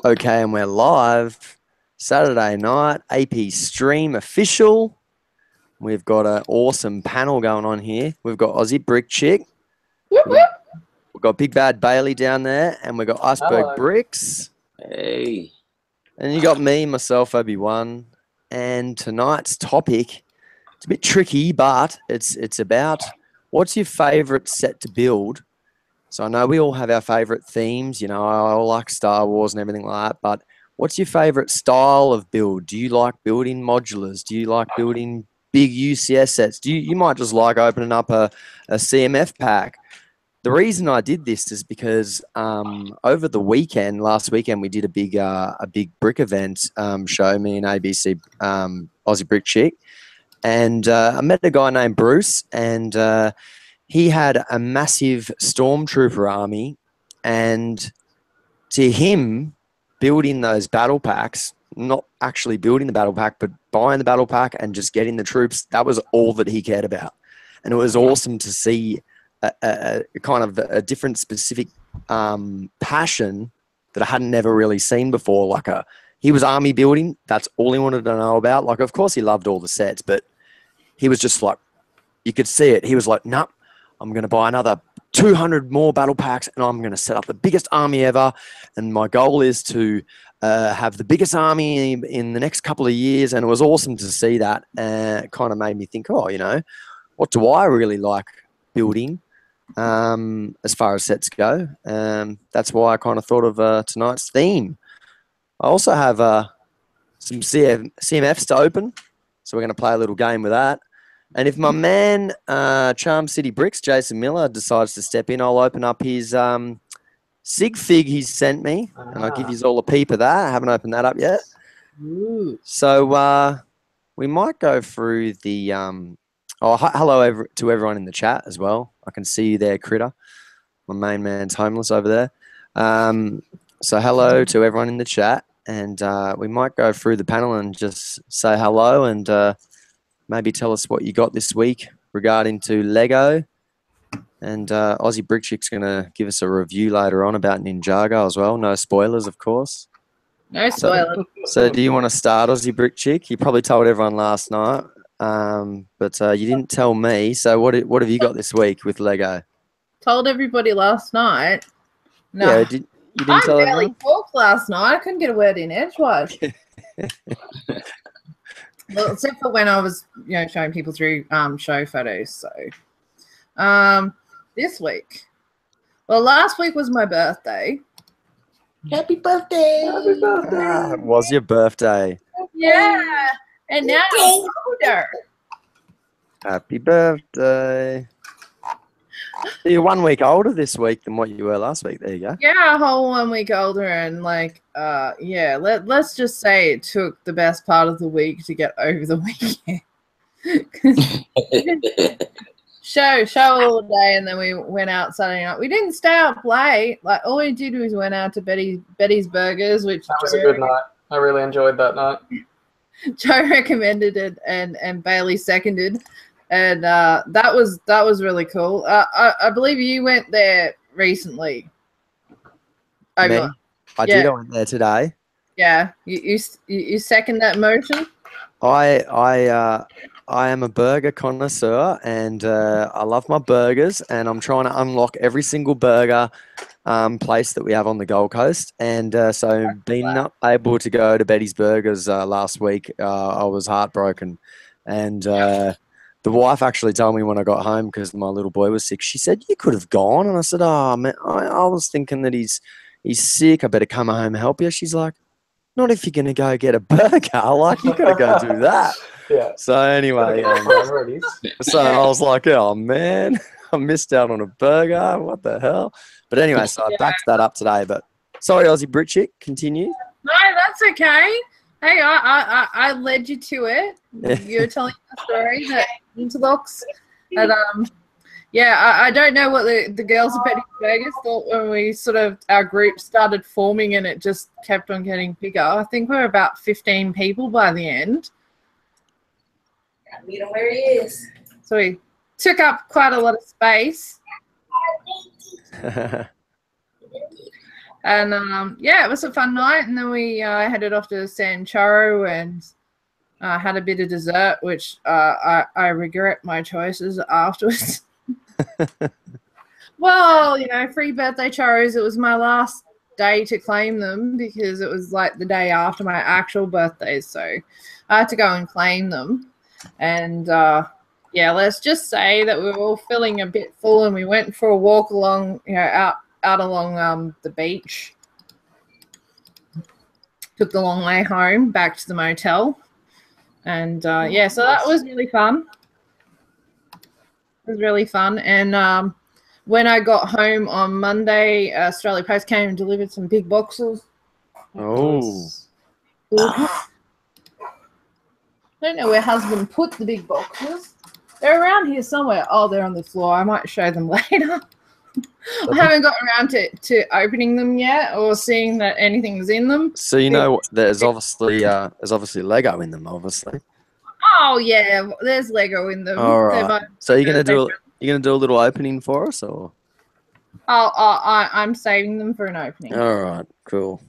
Okay, and we're live. Saturday night, AP Stream official. We've got an awesome panel going on here. We've got Aussie Brick Chick. Whoop, whoop. We've got Big Bad Bailey down there, and we've got Iceberg Hello. Bricks. Hey. And you got me, myself, Obi-Wan. And tonight's topic, it's a bit tricky, but it's about what's your favourite set to build. So I know we all have our favourite themes, you know, I like Star Wars and everything like that, but what's your favourite style of build? Do you like building modulars? Do you like building big UCS sets? You might just like opening up a CMF pack. The reason I did this is because over the weekend, last weekend, we did a big brick event show, me and ABC Aussie Brick Chick, and I met a guy named Bruce, and he had a massive stormtrooper army, and to him, building those battle packs, not actually building the battle pack, but buying the battle pack and just getting the troops, that was all that he cared about. And it was awesome to see a kind of a different specific passion that I hadn't never really seen before. He was army building, that's all he wanted to know about. Like, of course he loved all the sets, but he was just like, you could see it. He was like, nah, I'm going to buy another 200 more battle packs and I'm going to set up the biggest army ever. And my goal is to have the biggest army in the next couple of years. And it was awesome to see that. It kind of made me think, oh, you know, what do I really like building as far as sets go? That's why I kind of thought of tonight's theme. I also have some CMFs to open. So we're going to play a little game with that. And if my man, Charm City Bricks, Jason Miller, decides to step in, I'll open up his sig fig he's sent me, and I'll give you all a peep of that. I haven't opened that up yet. Ooh. So we might go through the hello to everyone in the chat as well. I can see you there, Critter. My main man's homeless over there. So hello to everyone in the chat, and we might go through the panel and just say hello and maybe tell us what you got this week regarding to Lego. And Aussie Brick Chick's going to give us a review later on about Ninjago as well. No spoilers, of course. No spoilers. So do you want to start, Aussie Brick Chick? You probably told everyone last night, but you didn't tell me. So what have you got this week with Lego? Told everybody last night. No. Yeah, you didn't tell I barely everyone? talked last night. I couldn't get a word in edgewise. Well, except for when I was, you know, showing people through show photos. So, this week, well, last week was my birthday. Happy birthday. Happy birthday. It was your birthday. Yeah, and now I'm older. Happy birthday. So you're 1 week older this week than what you were last week. There you go. Yeah, a whole 1 week older, and like, yeah. Let's just say it took the best part of the week to get over the weekend. show all day, and then we went out Saturday night. We didn't stay up late. Like, all we did was went out to Betty's Burgers, which That was a good night. I really enjoyed that night. Joe recommended it, and Bailey seconded. And that was really cool. I believe you went there recently. Me? I did. I went there today. Yeah, you second that motion. I am a burger connoisseur, and I love my burgers, and I'm trying to unlock every single burger place that we have on the Gold Coast. And so being not able to go to Betty's Burgers last week, I was heartbroken. And the wife actually told me when I got home, because my little boy was sick, she said, you could have gone. And I said, oh, man, I was thinking that he's sick. I better come home and help you. She's like, not if you're going to go get a burger. Like, you got to go do that. Yeah. So anyway, so I was like, oh, man, I missed out on a burger. What the hell? But anyway, so I backed that up today. But sorry, Aussie Brit Chick, continue. No, that's okay. Hey, I led you to it. You were telling the story that interlocks. And yeah, I don't know what the girls at Betty Vegas thought when we our group started forming, and it just kept on getting bigger. I think we're about 15 people by the end. Meet him where he is. So we took up quite a lot of space. And yeah, it was a fun night. And then we headed off to San Charo and had a bit of dessert, which I regret my choices afterwards. Well, you know, free birthday churros. It was my last day to claim them because it was like the day after my actual birthday. So I had to go and claim them. And yeah, let's just say that we were all feeling a bit full and we went for a walk along, you know, out along the beach. Took the long way home back to the motel. And yeah, so that was really fun. It was really fun. And when I got home on Monday, Australia Post came and delivered some big boxes. Oh. I don't know where husband put the big boxes. They're around here somewhere. Oh, they're on the floor. I might show them later. I haven't got around to opening them yet or seeing that anything's in them. So you know there's obviously Lego in them, obviously. Oh yeah, there's Lego in them. All right. So you're gonna do a little opening for us, or? I'm saving them for an opening. All right, cool.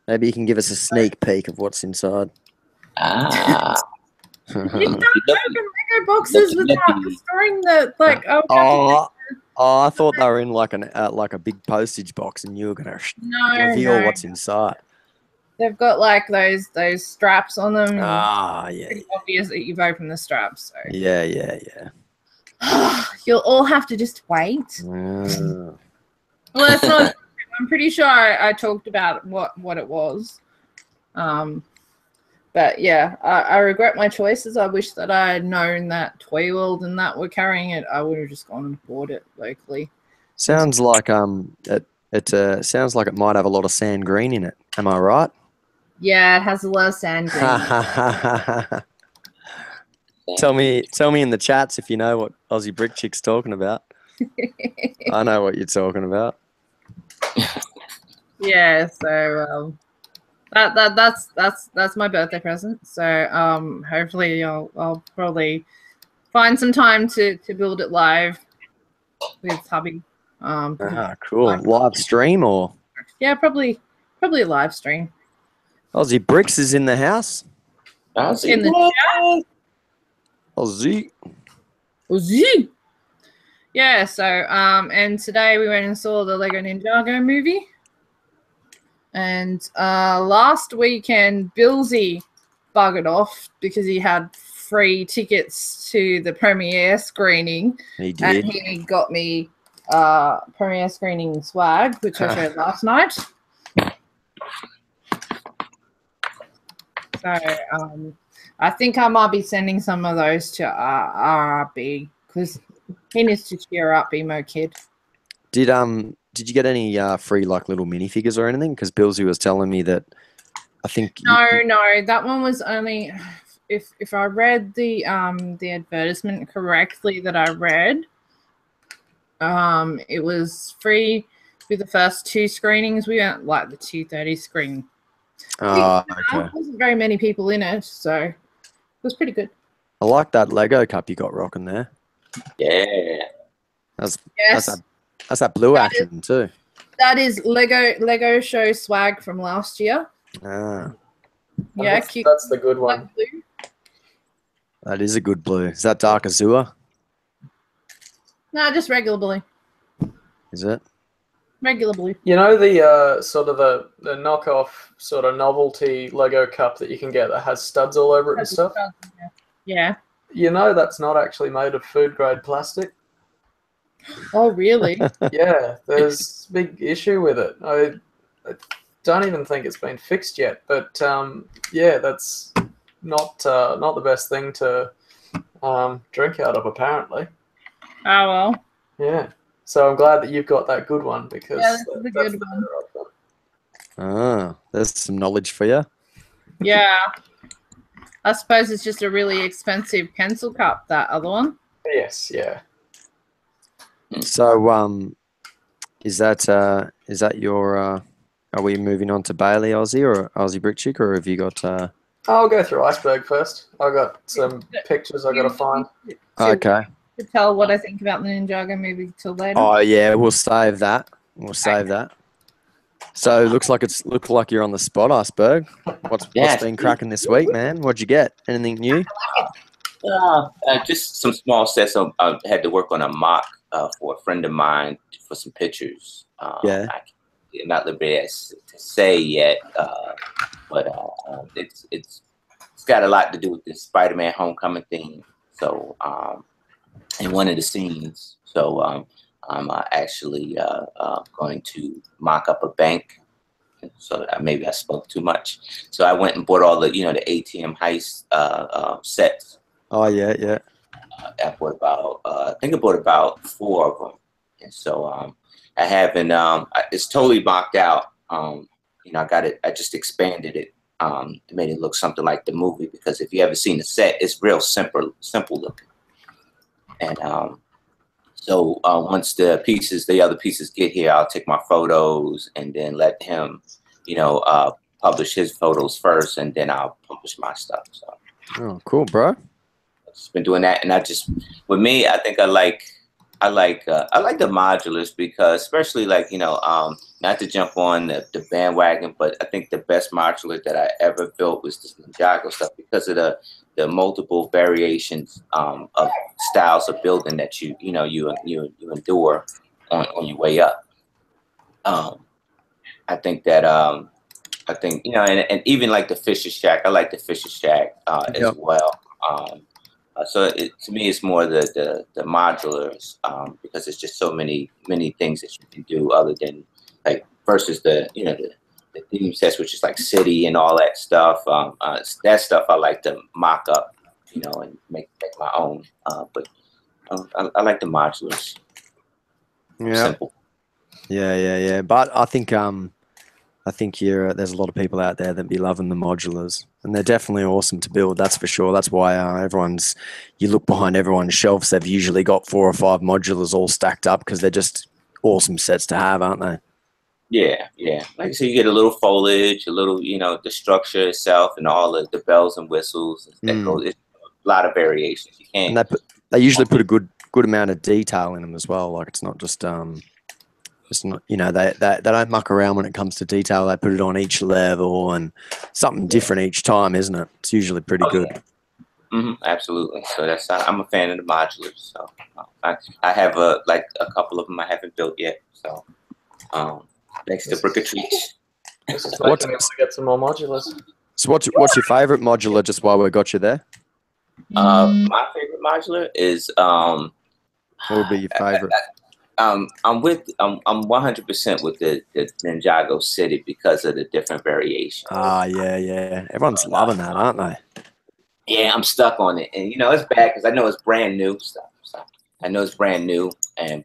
Maybe you can give us a sneak peek of what's inside. Ah. You can't open Lego boxes without destroying the like. Oh, I thought they were in like a big postage box, and you were gonna reveal what's inside. They've got like those straps on them. Ah, yeah. It's obvious that you've opened the straps. So. Yeah. You'll all have to just wait. Yeah. Well, that's not. I'm pretty sure I talked about what it was. But yeah, I regret my choices. I wish that I had known that Toy World and that were carrying it. I would have just gone and bought it locally. Sounds like it sounds like it might have a lot of sand green in it. Am I right? Yeah, it has a lot of sand green. Tell me in the chats if you know what Aussie Brick Chick's talking about. I know what you're talking about. Yeah, so that's my birthday present. So hopefully I'll probably find some time to build it live with hubby. Cool. Live stream or? Yeah, probably a live stream. Aussie Bricks is in the house. In the chat. Aussie. Yeah, so and today we went and saw the Lego Ninjago movie. And last weekend Billsy buggered off because he had free tickets to the premiere screening. He did. And he got me premiere screening swag, which I showed last night. So I think I might be sending some of those to RRB because he needs to cheer up, emo kid. Did you get any free like little minifigures or anything? Because Billsy was telling me that I think no, that one was only if I read the advertisement correctly that I read, it was free with the first 2 screenings. We went like the 2:30 screening. Okay. There wasn't very many people in it, so it was pretty good. I like that Lego cup you got rocking there. Yeah. That's that blue action too. That is Lego show swag from last year. Ah. Yeah, that's the good one. Blue. That is a good blue. Is that dark azure? No, just regular blue. Is it? Regular blue. You know the sort of the knockoff sort of novelty Lego cup that you can get that has studs all over it and stuff? Yeah. You know that's not actually made of food grade plastic. Oh, really? Yeah, there's a big issue with it. I don't even think it's been fixed yet, but yeah, that's not the best thing to drink out of, apparently. Oh, well. Yeah. So I'm glad that you've got that good one because that's a good one. Ah, there's some knowledge for you. Yeah. I suppose it's just a really expensive pencil cup, that other one. Yes, yeah. So, is that your? Are we moving on to Bailey Aussie or Aussie Brick Chick, or have you got? I'll go through Iceberg first. I got some pictures I got to find. Okay. To tell what I think about the Ninjago movie till later. Oh yeah, we'll save that. We'll save that. So looks like you're on the spot, Iceberg. What's been cracking this week, man? What'd you get? Anything new? Just some small sets. I had to work on a mock for a friend of mine for some pictures. Yeah. I'm not liberated to say yet, but it's got a lot to do with the Spider-Man Homecoming theme. So, in one of the scenes, so I'm actually going to mock up a bank. So maybe I spoke too much. So I went and bought all the the ATM heist sets. Oh yeah. I bought about I think I bought about 4 of them, and so I haven't. It's totally mocked out. I got it. I just expanded it. Made it look something like the movie, because if you ever seen the set, it's real simple looking. And so once the other pieces get here, I'll take my photos and then let him, publish his photos first, and then I'll publish my stuff. So. Oh, cool, bro. I've just been doing that, and with me, I think I like the modulars, because especially not to jump on the bandwagon, but I think the best modular that I ever built was this Ninjago stuff, because of the multiple variations of styles of building that you endure on your way up. I think that and even like the Fisher Shack, I like the Fisher Shack as well. So to me, it's more the modulars, because it's just so many things that you can do other than versus the theme sets, which is like city and all that stuff. That stuff I like to mock up, and make my own. But I like the modulars. Yeah. Simple. Yeah. But I think there's a lot of people out there that be loving the modulars, and they're definitely awesome to build. That's for sure. That's why you look behind everyone's shelves, they've usually got 4 or 5 modulars all stacked up, because they're just awesome sets to have, aren't they? Yeah. Like I said, you get a little foliage, a little, the structure itself, and all the bells and whistles. It's a lot of variations. You can't. And they usually put a good amount of detail in them as well. Like, it's not just it's not, they don't muck around when it comes to detail. They put it on each level and something different each time, isn't it? It's usually pretty good. Yeah. Absolutely. So I'm a fan of the modulars. So I have a couple of them I haven't built yet. So next to Brick or Treats. This is making me want to get some more modulars. So what's your favorite modular? Just while we got you there. My favorite modular is what would be your favorite? I'm 100% with the Ninjago City, because of the different variations. Yeah. Everyone's loving that, aren't they? Yeah, I'm stuck on it, and it's bad because I know it's brand new stuff. So I know it's brand new,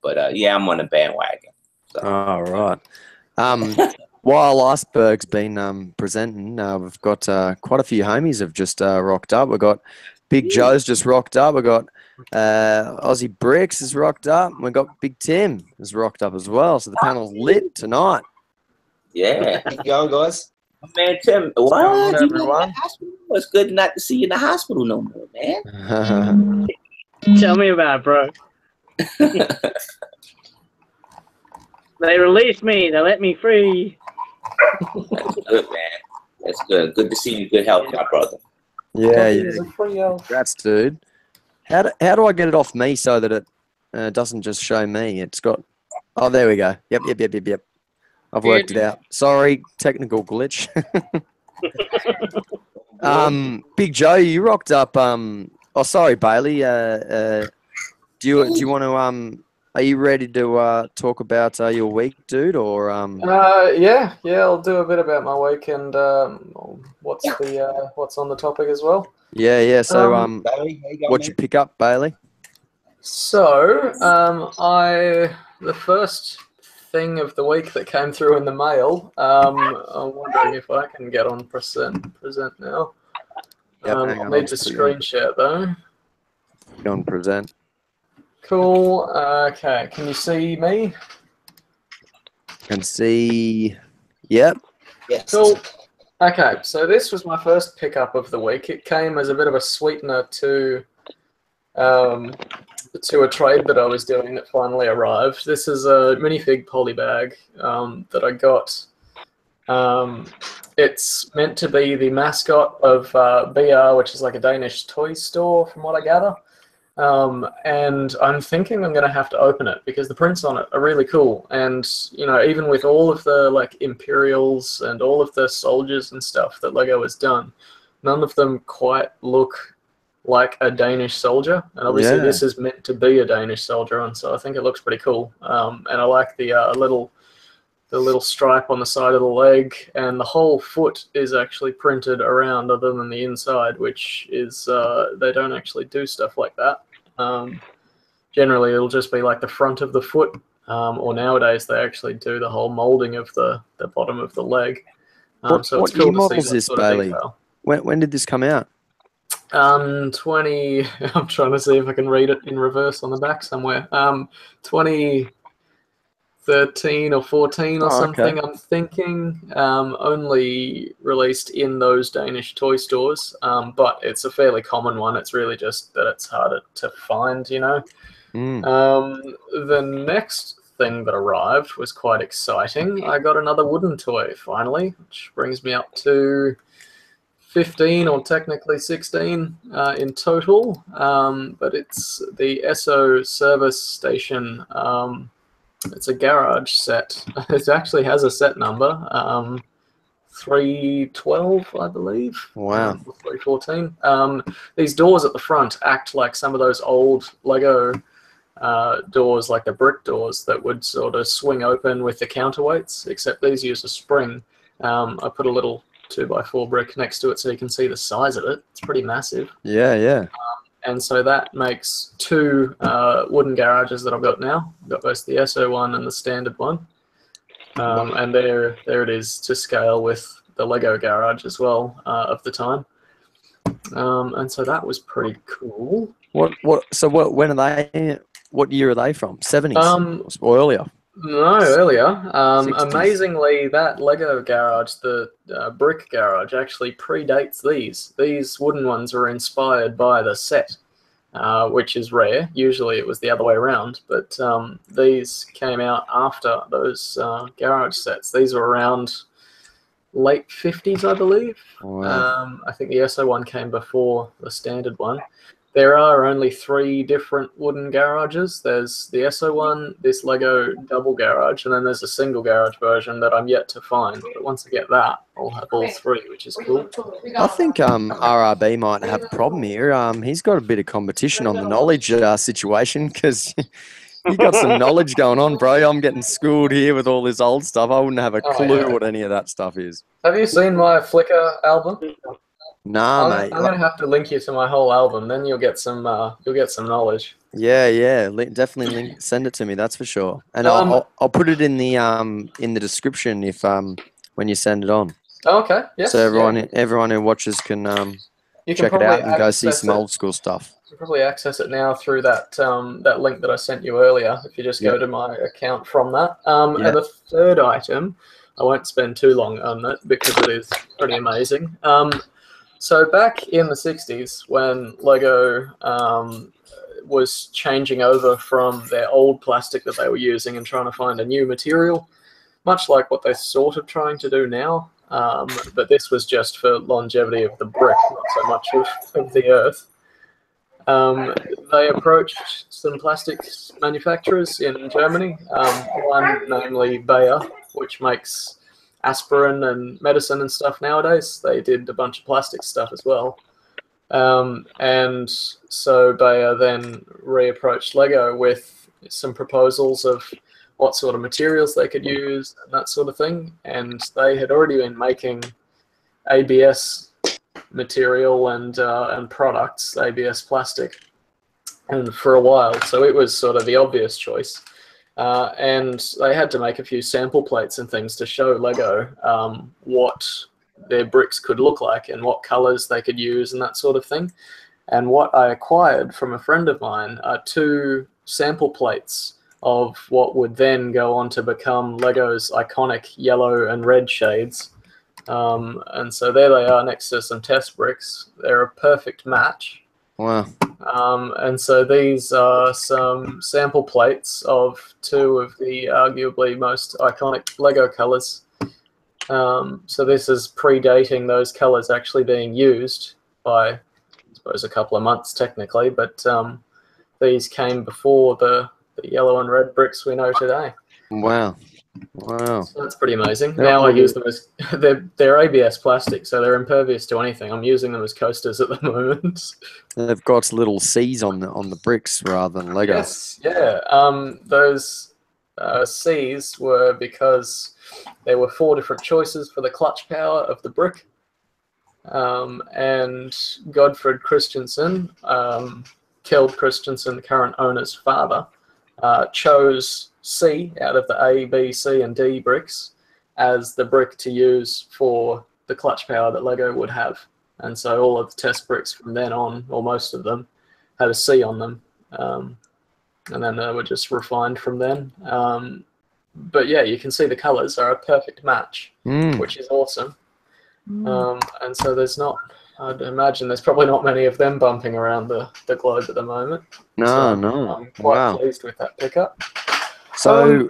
but I'm on the bandwagon. So. All right. While Iceberg's been presenting, we've got quite a few homies have just rocked up. We've got Big Joe's just rocked up. We've got Aussie Bricks has rocked up. We've got Big Tim has rocked up as well. So the panel's lit tonight. Yeah. How's it going, guys? Man, Tim, on, everyone? It's good not to see you in the hospital no more, man. Tell me about it, bro. They released me. They let me free. That's good, man. That's good. Good to see you. Good health, my brother. Yeah. Congrats, Congrats, dude. How do I get it off me so that it doesn't just show me? It's got. Oh, there we go. Yep. I've worked it out. Sorry, technical glitch. Big Joe, you rocked up. Oh, sorry, Bailey. Do you want to? Are you ready to talk about your week, dude? Or Yeah. I'll do a bit about my week and what's on the topic as well. Yeah. So Bailey, how you going, what'd you pick up, Bailey? So the first thing of the week that came through in the mail. I'm wondering if I can get on present now. Yep, I'll need to screen share though. Go on present. Cool. Okay, can you see me? Can see. Yep. Yes. Cool. Okay, so this was my first pickup of the week. It came as a bit of a sweetener to a trade that I was doing that finally arrived. This is a minifig poly bag that I got It's meant to be the mascot of BR, which is like a Danish toy store, from what I gather. And I'm thinking I'm going to have to open it because the prints on it are really cool. And, you know, even with all of the like Imperials and all of the soldiers and stuff that Lego has done, none of them quite look like a Danish soldier. And obviously this is meant to be a Danish soldier, and so I think it looks pretty cool. And I like the little stripe on the side of the leg, and the whole foot is actually printed around other than the inside, which is, they don't actually do stuff like that. Generally, it'll just be like the front of the foot, or nowadays they actually do the whole molding of the bottom of the leg. So it's cool to see that sort of detail. When did this come out? 20, I'm trying to see if I can read it in reverse on the back somewhere. 2013 or 14 or something, okay. I'm thinking. Only released in those Danish toy stores, but it's a fairly common one. It's really just that it's harder to find, you know. The next thing that arrived was quite exciting. I got another wooden toy finally, which brings me up to 15 or technically 16 in total, but it's the Esso service station. It's a garage set. It actually has a set number, 312, I believe. Wow. 314. These doors at the front act like some of those old Lego doors, like the brick doors that would sort of swing open with the counterweights, except these use a spring. I put a little 2x4 brick next to it so you can see the size of it. It's pretty massive. Yeah. And so that makes two wooden garages that I've got now. I've got both the Esso one and the standard one. And there it is to scale with the Lego garage as well of the time. And so that was pretty cool. When are they? What year are they from? 70s or earlier? No, earlier. Amazingly, that Lego garage, the brick garage, actually predates these. These wooden ones were inspired by the set, which is rare. Usually it was the other way around, but these came out after those garage sets. These were around late 50s, I believe. Wow. I think the Esso one came before the standard one. There are only 3 different wooden garages. There's the Esso one, this Lego double garage, and then there's a single garage version that I'm yet to find. But once I get that, I'll have all 3, which is cool. I think RRB might have a problem here. He's got a bit of competition on the knowledge situation because you got some knowledge going on, bro. I'm getting schooled here with all this old stuff. I wouldn't have a clue what any of that stuff is. Have you seen my Flickr album? Nah, mate. I'm gonna have to link you to my whole album. Then you'll get some knowledge. Yeah. Definitely send it to me. That's for sure. And I'll put it in the description if when you send it on. Okay. Yes. So everyone who watches can check it out and go see some old school stuff. You can probably access it now through that that link that I sent you earlier. If you just go to my account from that. And the third item, I won't spend too long on it because it is pretty amazing. So back in the 60s, when Lego was changing over from their old plastic that they were using and trying to find a new material, much like what they're sort of trying to do now, but this was just for longevity of the brick, not so much of the earth. They approached some plastics manufacturers in Germany, one namely Bayer, which makes aspirin and medicine and stuff nowadays. They did a bunch of plastic stuff as well. And so Bayer then reapproached Lego with some proposals of what sort of materials they could use and that sort of thing. And they had already been making ABS material and products, ABS plastic, and for a while. So it was sort of the obvious choice. And they had to make a few sample plates and things to show Lego what their bricks could look like and what colors they could use and that sort of thing. And what I acquired from a friend of mine are 2 sample plates of what would then go on to become Lego's iconic yellow and red shades. And so there they are next to some test bricks. They're a perfect match. Wow. And so these are some sample plates of 2 of the arguably most iconic Lego colors. So this is predating those colors actually being used by, I suppose, a couple of months technically, but these came before the yellow and red bricks we know today. Wow. Wow. So that's pretty amazing. They're Now I all- use them as they're ABS plastic, so they're impervious to anything. I'm using them as coasters at the moment. They've got little C's on the bricks rather than Lego. Yes, yeah. Those C's were because there were 4 different choices for the clutch power of the brick, and Godfred Christensen, Kjeld Christensen, the current owner's father, chose C out of the A, B, C, and D bricks as the brick to use for the clutch power that Lego would have. And so all of the test bricks from then on, or most of them, had a C on them. And then they were just refined from then. But yeah, you can see the colors are a perfect match, which is awesome. And so there's not, I'd imagine there's probably not many of them bumping around the globe at the moment. No, So no. I'm quite Wow. pleased with that pickup. So,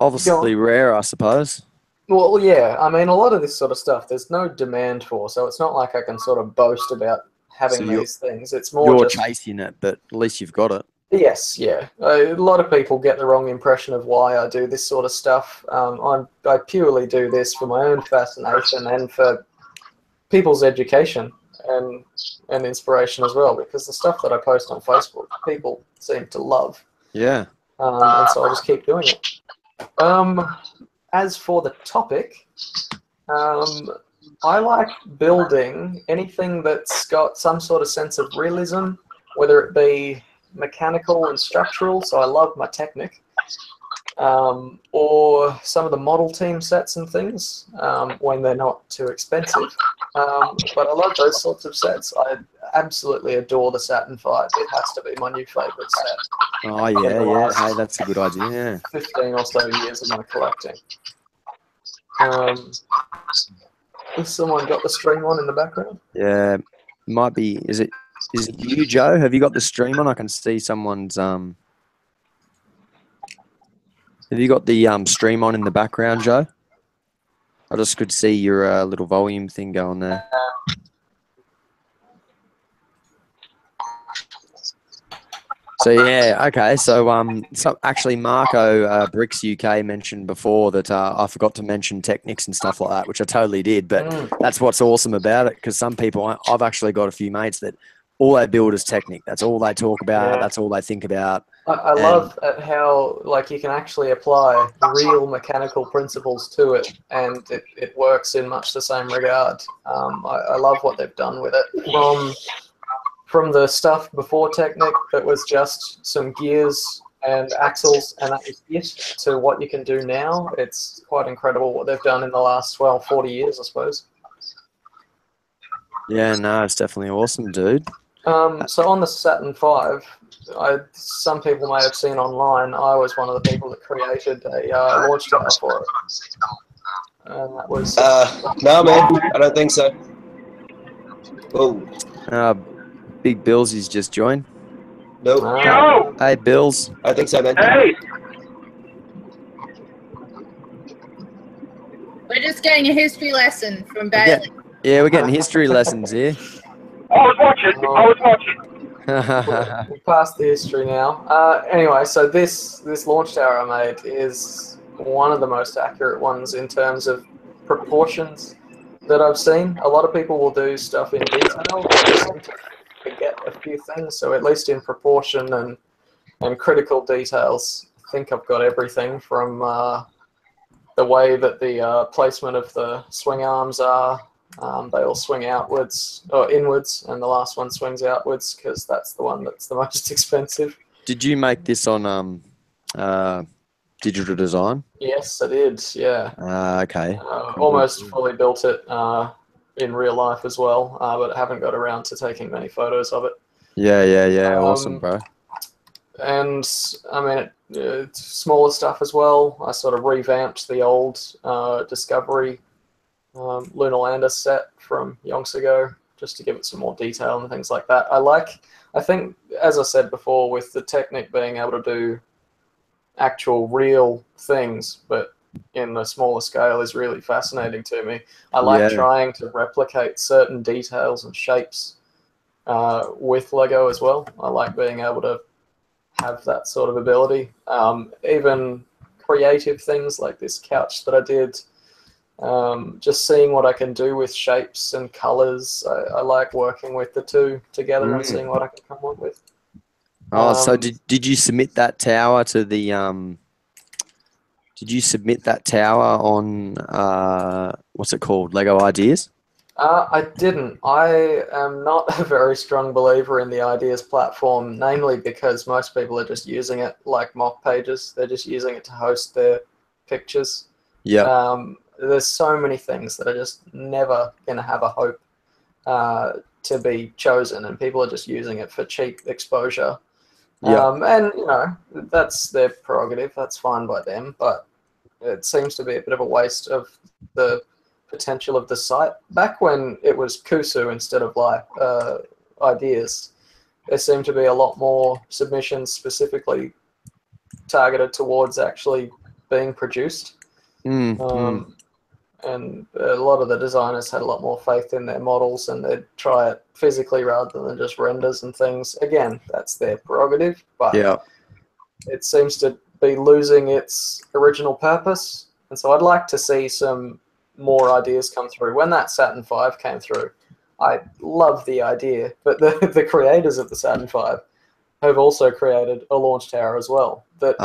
obviously rare, I suppose. Well, yeah, I mean, a lot of this sort of stuff there's no demand for, so it's not like I can sort of boast about having So you're- these things. It's more You're just... chasing it, but at least you've got it. Yes, yeah. A lot of people get the wrong impression of why I do this sort of stuff. I purely do this for my own fascination and for people's education and inspiration as well, because the stuff that I post on Facebook, people seem to love. Yeah. And so I'll just keep doing it. As for the topic, I like building anything that's got some sort of sense of realism, whether it be mechanical and structural, so I love my Technic, or some of the model team sets and things when they're not too expensive. But I love those sorts of sets. I absolutely adore the Saturn V. It has to be my new favourite set. Oh, yeah, yeah. Hey, that's a good idea. Yeah. 15 or so years of my collecting. Has someone got the stream on in the background? Yeah. Might be. Is it you, Joe? Have you got the stream on? I can see someone's. Have you got the stream on in the background, Joe? I just could see your little volume thing going there. So yeah, okay. So actually, Marco Bricks UK mentioned before that I forgot to mention Technics and stuff like that, which I totally did. But that's what's awesome about it, because some people, I've actually got a few mates that all they build is Technic. That's all they talk about. Yeah. That's all they think about. I love how you can actually apply real mechanical principles to it, and it works in much the same regard. I love what they've done with it. From the stuff before Technic that was just some gears and axles and that was it, to what you can do now, it's quite incredible what they've done in the last 12, 40 years, I suppose. Yeah, no, it's definitely awesome, dude. So on the Saturn V, some people may have seen online, I was one of the people that created a launch tower for it. And that was... No, man, I don't think so. Oh, Big Bills, he's just joined. nope. Yo! Hey, Bills. I think so, man. Hey! We're just getting a history lesson from Bailey. Yeah, we're getting history lessons here. I was watching. We passed the history now. Anyway, so this launch tower I made is one of the most accurate ones in terms of proportions that I've seen. A lot of people will do stuff in detail, but they seem to forget a few things. So at least in proportion and critical details, I think I've got everything from the way that the placement of the swing arms are. They all swing outwards or inwards, and the last one swings outwards because that's the one that's the most expensive. Did you make this on digital design? Yes, I did. Yeah. Okay. Almost fully built it in real life as well, but I haven't got around to taking many photos of it. Yeah. Awesome, bro. And I mean, it's smaller stuff as well. I sort of revamped the old Discovery Lunar Lander set from yonks ago, just to give it some more detail and things like that. I think, as I said before, with the Technic being able to do actual real things, but in a smaller scale is really fascinating to me. I like trying to replicate certain details and shapes with Lego as well. I like being able to have that sort of ability. Even creative things like this couch that I did, just seeing what I can do with shapes and colors. I like working with the two together and seeing what I can come up with. Oh, so did you submit that tower to the Did you submit that tower on what's it called, Lego Ideas? I didn't. I am not a very strong believer in the Ideas platform, namely because most people are just using it like mock pages. They're just using it to host their pictures. Yeah. There's so many things that are just never going to have a hope to be chosen, and people are just using it for cheap exposure. Yeah. And, you know, that's their prerogative. That's fine by them, but it seems to be a bit of a waste of the potential of the site. Back when it was Kusu instead of like Ideas, there seemed to be a lot more submissions specifically targeted towards actually being produced. And a lot of the designers had a lot more faith in their models, and they'd try it physically rather than just renders and things. Again, that's their prerogative, but it seems to be losing its original purpose. And so I'd like to see some more ideas come through. When that Saturn V came through, I loved the idea, but the creators of the Saturn V have also created a launch tower as well that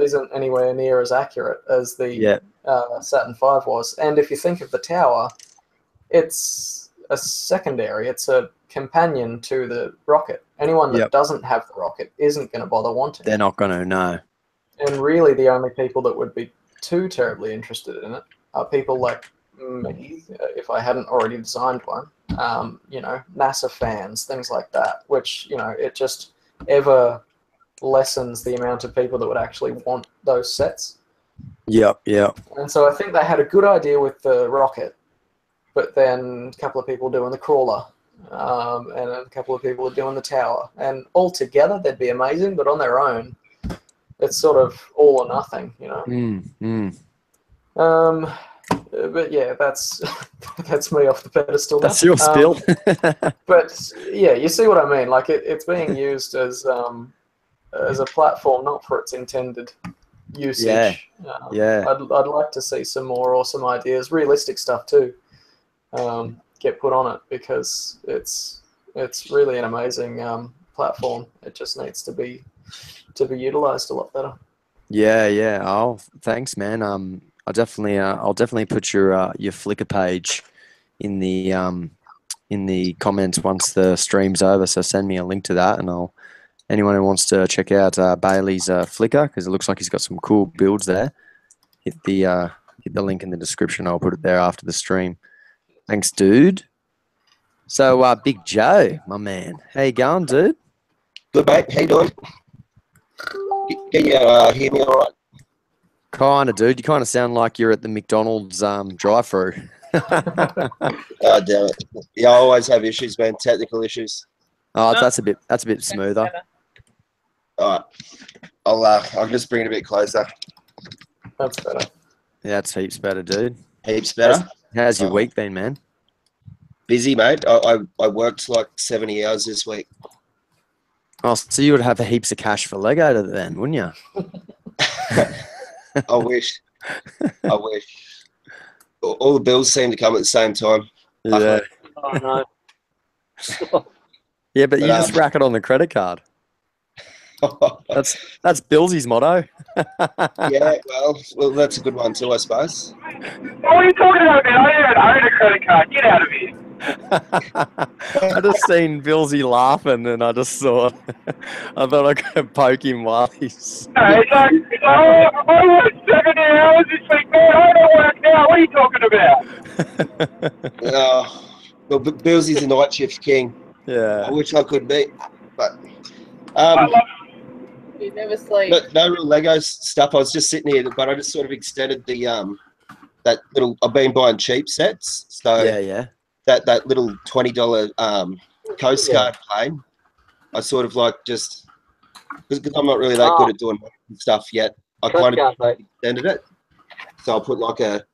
isn't anywhere near as accurate as the Saturn V was. And if you think of the tower, it's a secondary. It's a companion to the rocket. Anyone that doesn't have the rocket isn't going to bother wanting it. They're not going to, no. And really the only people that would be too terribly interested in it are people like me, if I hadn't already designed one, you know, NASA fans, things like that, which, you know, it just ever lessens the amount of people that would actually want those sets. Yep. And so I think they had a good idea with the rocket, but then a couple of people doing the crawler, and a couple of people are doing the tower. And all together, they'd be amazing, but on their own, it's sort of all or nothing, you know? But yeah, that's me off the pedestal now. That's your spill. But yeah, you see what I mean? Like it's being used as a platform, not for its intended usage. I'd like to see some more awesome ideas, realistic stuff too, get put on it, because it's really an amazing platform. It just needs to be utilized a lot better. Yeah. Oh, thanks, man. I'll definitely put your Flickr page in the comments once the stream's over. So send me a link to that, and anyone who wants to check out Bailey's Flickr, because it looks like he's got some cool builds there, hit the link in the description. I'll put it there after the stream. Thanks, dude. So Big Joe, my man, how you going, dude? Good, mate. How you doing? Can you hear me all right? Kind of, dude. You kind of sound like you're at the McDonald's drive-through. Oh, damn it. Yeah, I always have issues, man. Technical issues. Oh, that's a bit smoother. All right. I'll just bring it a bit closer. That's better. Yeah, that's heaps better, dude. Heaps better. How's your week been, man? Busy, mate. I worked like 70 hours this week. Oh, so you would have heaps of cash for Lego then, wouldn't you? I wish. All the bills seem to come at the same time. Yeah. Oh, no. Yeah, but you just rack it on the credit card. That's Billsy's motto. Yeah, well, that's a good one too, I suppose. What are you talking about, man? I don't even own a credit card. Get out of here. I just seen Billsy laughing, and I just thought I could poke him while he's. No, it's like, I worked 70 hours this week, man. I don't work now. What are you talking about? Well, Billsy's a night shift king. Yeah. I wish I could be, but You never sleep. no real Lego stuff. I was just sitting here, but I just sort of extended the that little. I've been buying cheap sets, so Yeah. That little $20 Coast Guard plane. I sort of like just because I'm not really that good at doing stuff yet. I kind of extended it. So I'll put like a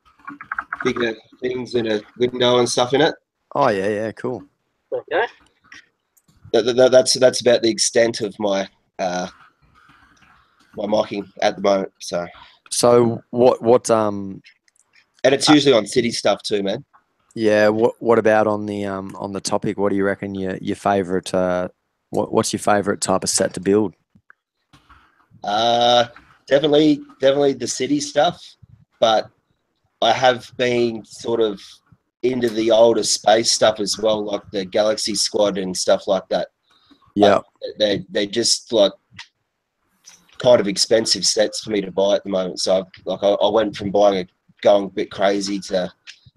bigger things in a window and stuff in it. Oh yeah, yeah, cool. Okay. That's about the extent of my my mocking at the moment. So what and it's usually on city stuff too, man. yeah, what about on the topic? What do you reckon your favorite what's your favorite type of set to build? Definitely the city stuff, but I have been sort of into the older space stuff as well, like the Galaxy Squad and stuff like that. Yeah. They just like kind of expensive sets for me to buy at the moment. So I went from going a bit crazy to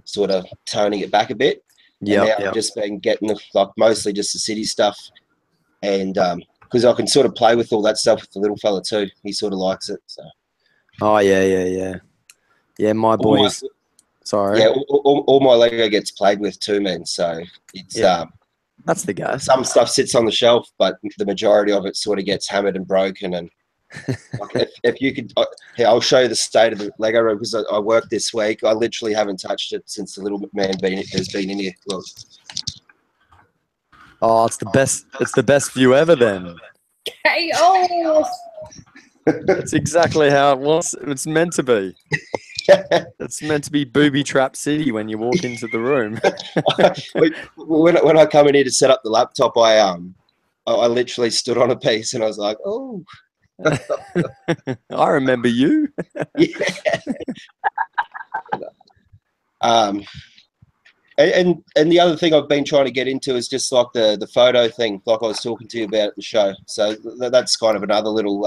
sort of toning it back a bit. Yeah. And now I've just been getting like mostly just the city stuff, and because I can sort of play with all that stuff with the little fella too. He sort of likes it. So. Oh yeah. My boys. Sorry. Yeah, all my Lego gets played with too, man. So it's that's the guy. Some stuff sits on the shelf, but the majority of it sort of gets hammered and broken. And like if you could, I'll show you the state of the Lego room because I worked this week. I literally haven't touched it since the little man has been in here. Look. Oh, it's the best. It's the best view ever. Then. Chaos. That's exactly how it was. It's meant to be. It's meant to be booby trap city when you walk into the room. when I come in here to set up the laptop, I literally stood on a piece and I was like, oh. I remember you. Yeah. And the other thing I've been trying to get into is just like the photo thing, like I was talking to you about at the show. So that's kind of another little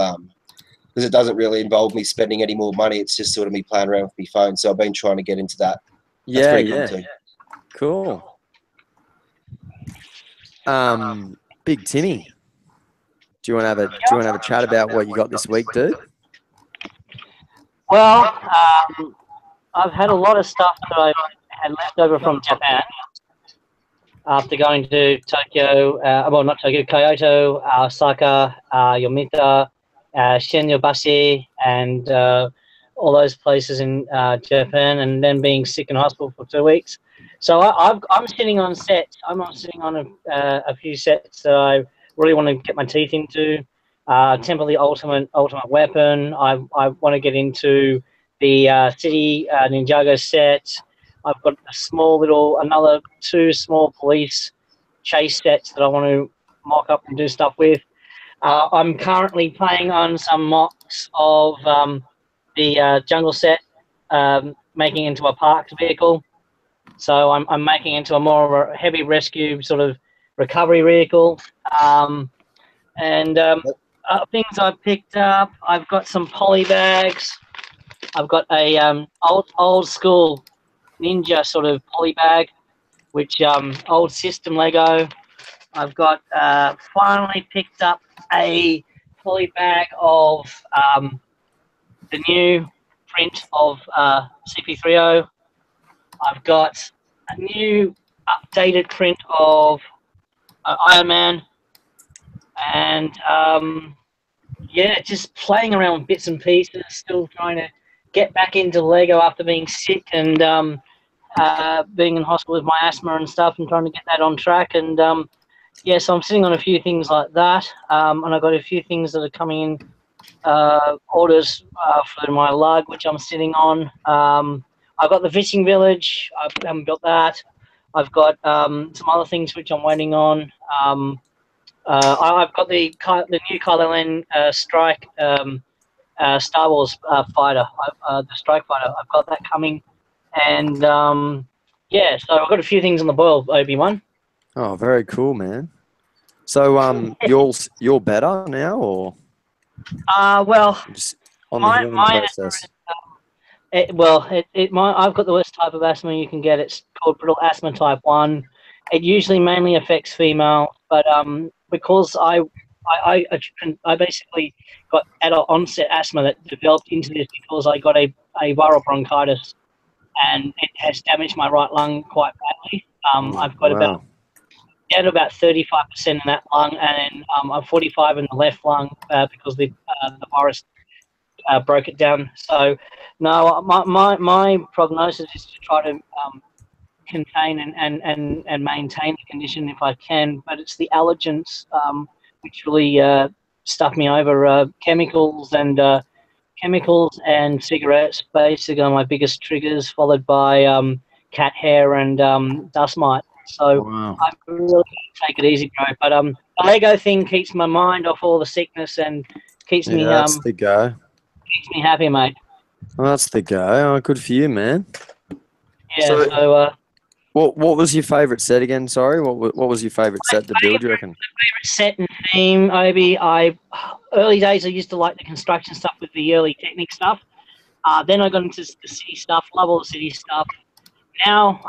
because it doesn't really involve me spending any more money. It's just sort of me playing around with my phone. So I've been trying to get into that. That's pretty cool too. Big Timmy, do you want to have a chat about what you got this week, dude? Well, I've had a lot of stuff that I had left over from Japan after going to Tokyo. Not Tokyo, Kyoto, Osaka, Yomita, Shinjubashi, and all those places in Japan, and then being sick in hospital for 2 weeks. So I'm sitting on sets. I'm sitting on a few sets that I really want to get my teeth into. Temporary Ultimate Weapon. I want to get into the City Ninjago set. I've got another 2 small police chase sets that I want to mock up and do stuff with. I'm currently playing on some mocks of the jungle set, making into a parked vehicle. So I'm making into a more of a heavy rescue sort of recovery vehicle. Things I've picked up, I've got some poly bags. I've got a old school ninja sort of poly bag, which old system Lego. I've got finally picked up a poly bag of the new print of CP30. I've got a new updated print of Iron Man, and just playing around with bits and pieces, still trying to get back into Lego after being sick and being in hospital with my asthma and stuff, and trying to get that on track. And so I'm sitting on a few things like that, and I've got a few things that are coming in, orders for my lug, which I'm sitting on. I've got the fishing village. I haven't built that. I've got some other things which I'm waiting on. I've got the new Kylo Ren Strike Star Wars fighter, the Strike Fighter. I've got that coming, and so I've got a few things on the boil, Obi-Wan. Oh, very cool, man. So you're better now, or just on the healing process? I've got the worst type of asthma you can get. It's called brittle asthma type 1. It usually mainly affects female, but because I basically got adult onset asthma that developed into this because I got a viral bronchitis, and it has damaged my right lung quite badly. I've got about 35% in that lung, and then I'm 45 in the left lung because the virus broke it down. So, no, my prognosis is to try to contain and maintain the condition if I can, but it's the allergens which really stuff me over. Chemicals and cigarettes basically are my biggest triggers, followed by cat hair and dust mite. So Wow. I really take it easy, bro. But the Lego thing keeps my mind off all the sickness and keeps me That's the go. keeps me happy, mate. Well, that's the go. Oh, good for you, man. Yeah. So- So What was your favourite set again? Sorry, what was your favourite set to build? You reckon? set and theme, Obi. Early days I used to like the construction stuff with the early Technic stuff. Then I got into the city stuff. Love all the city stuff. Now,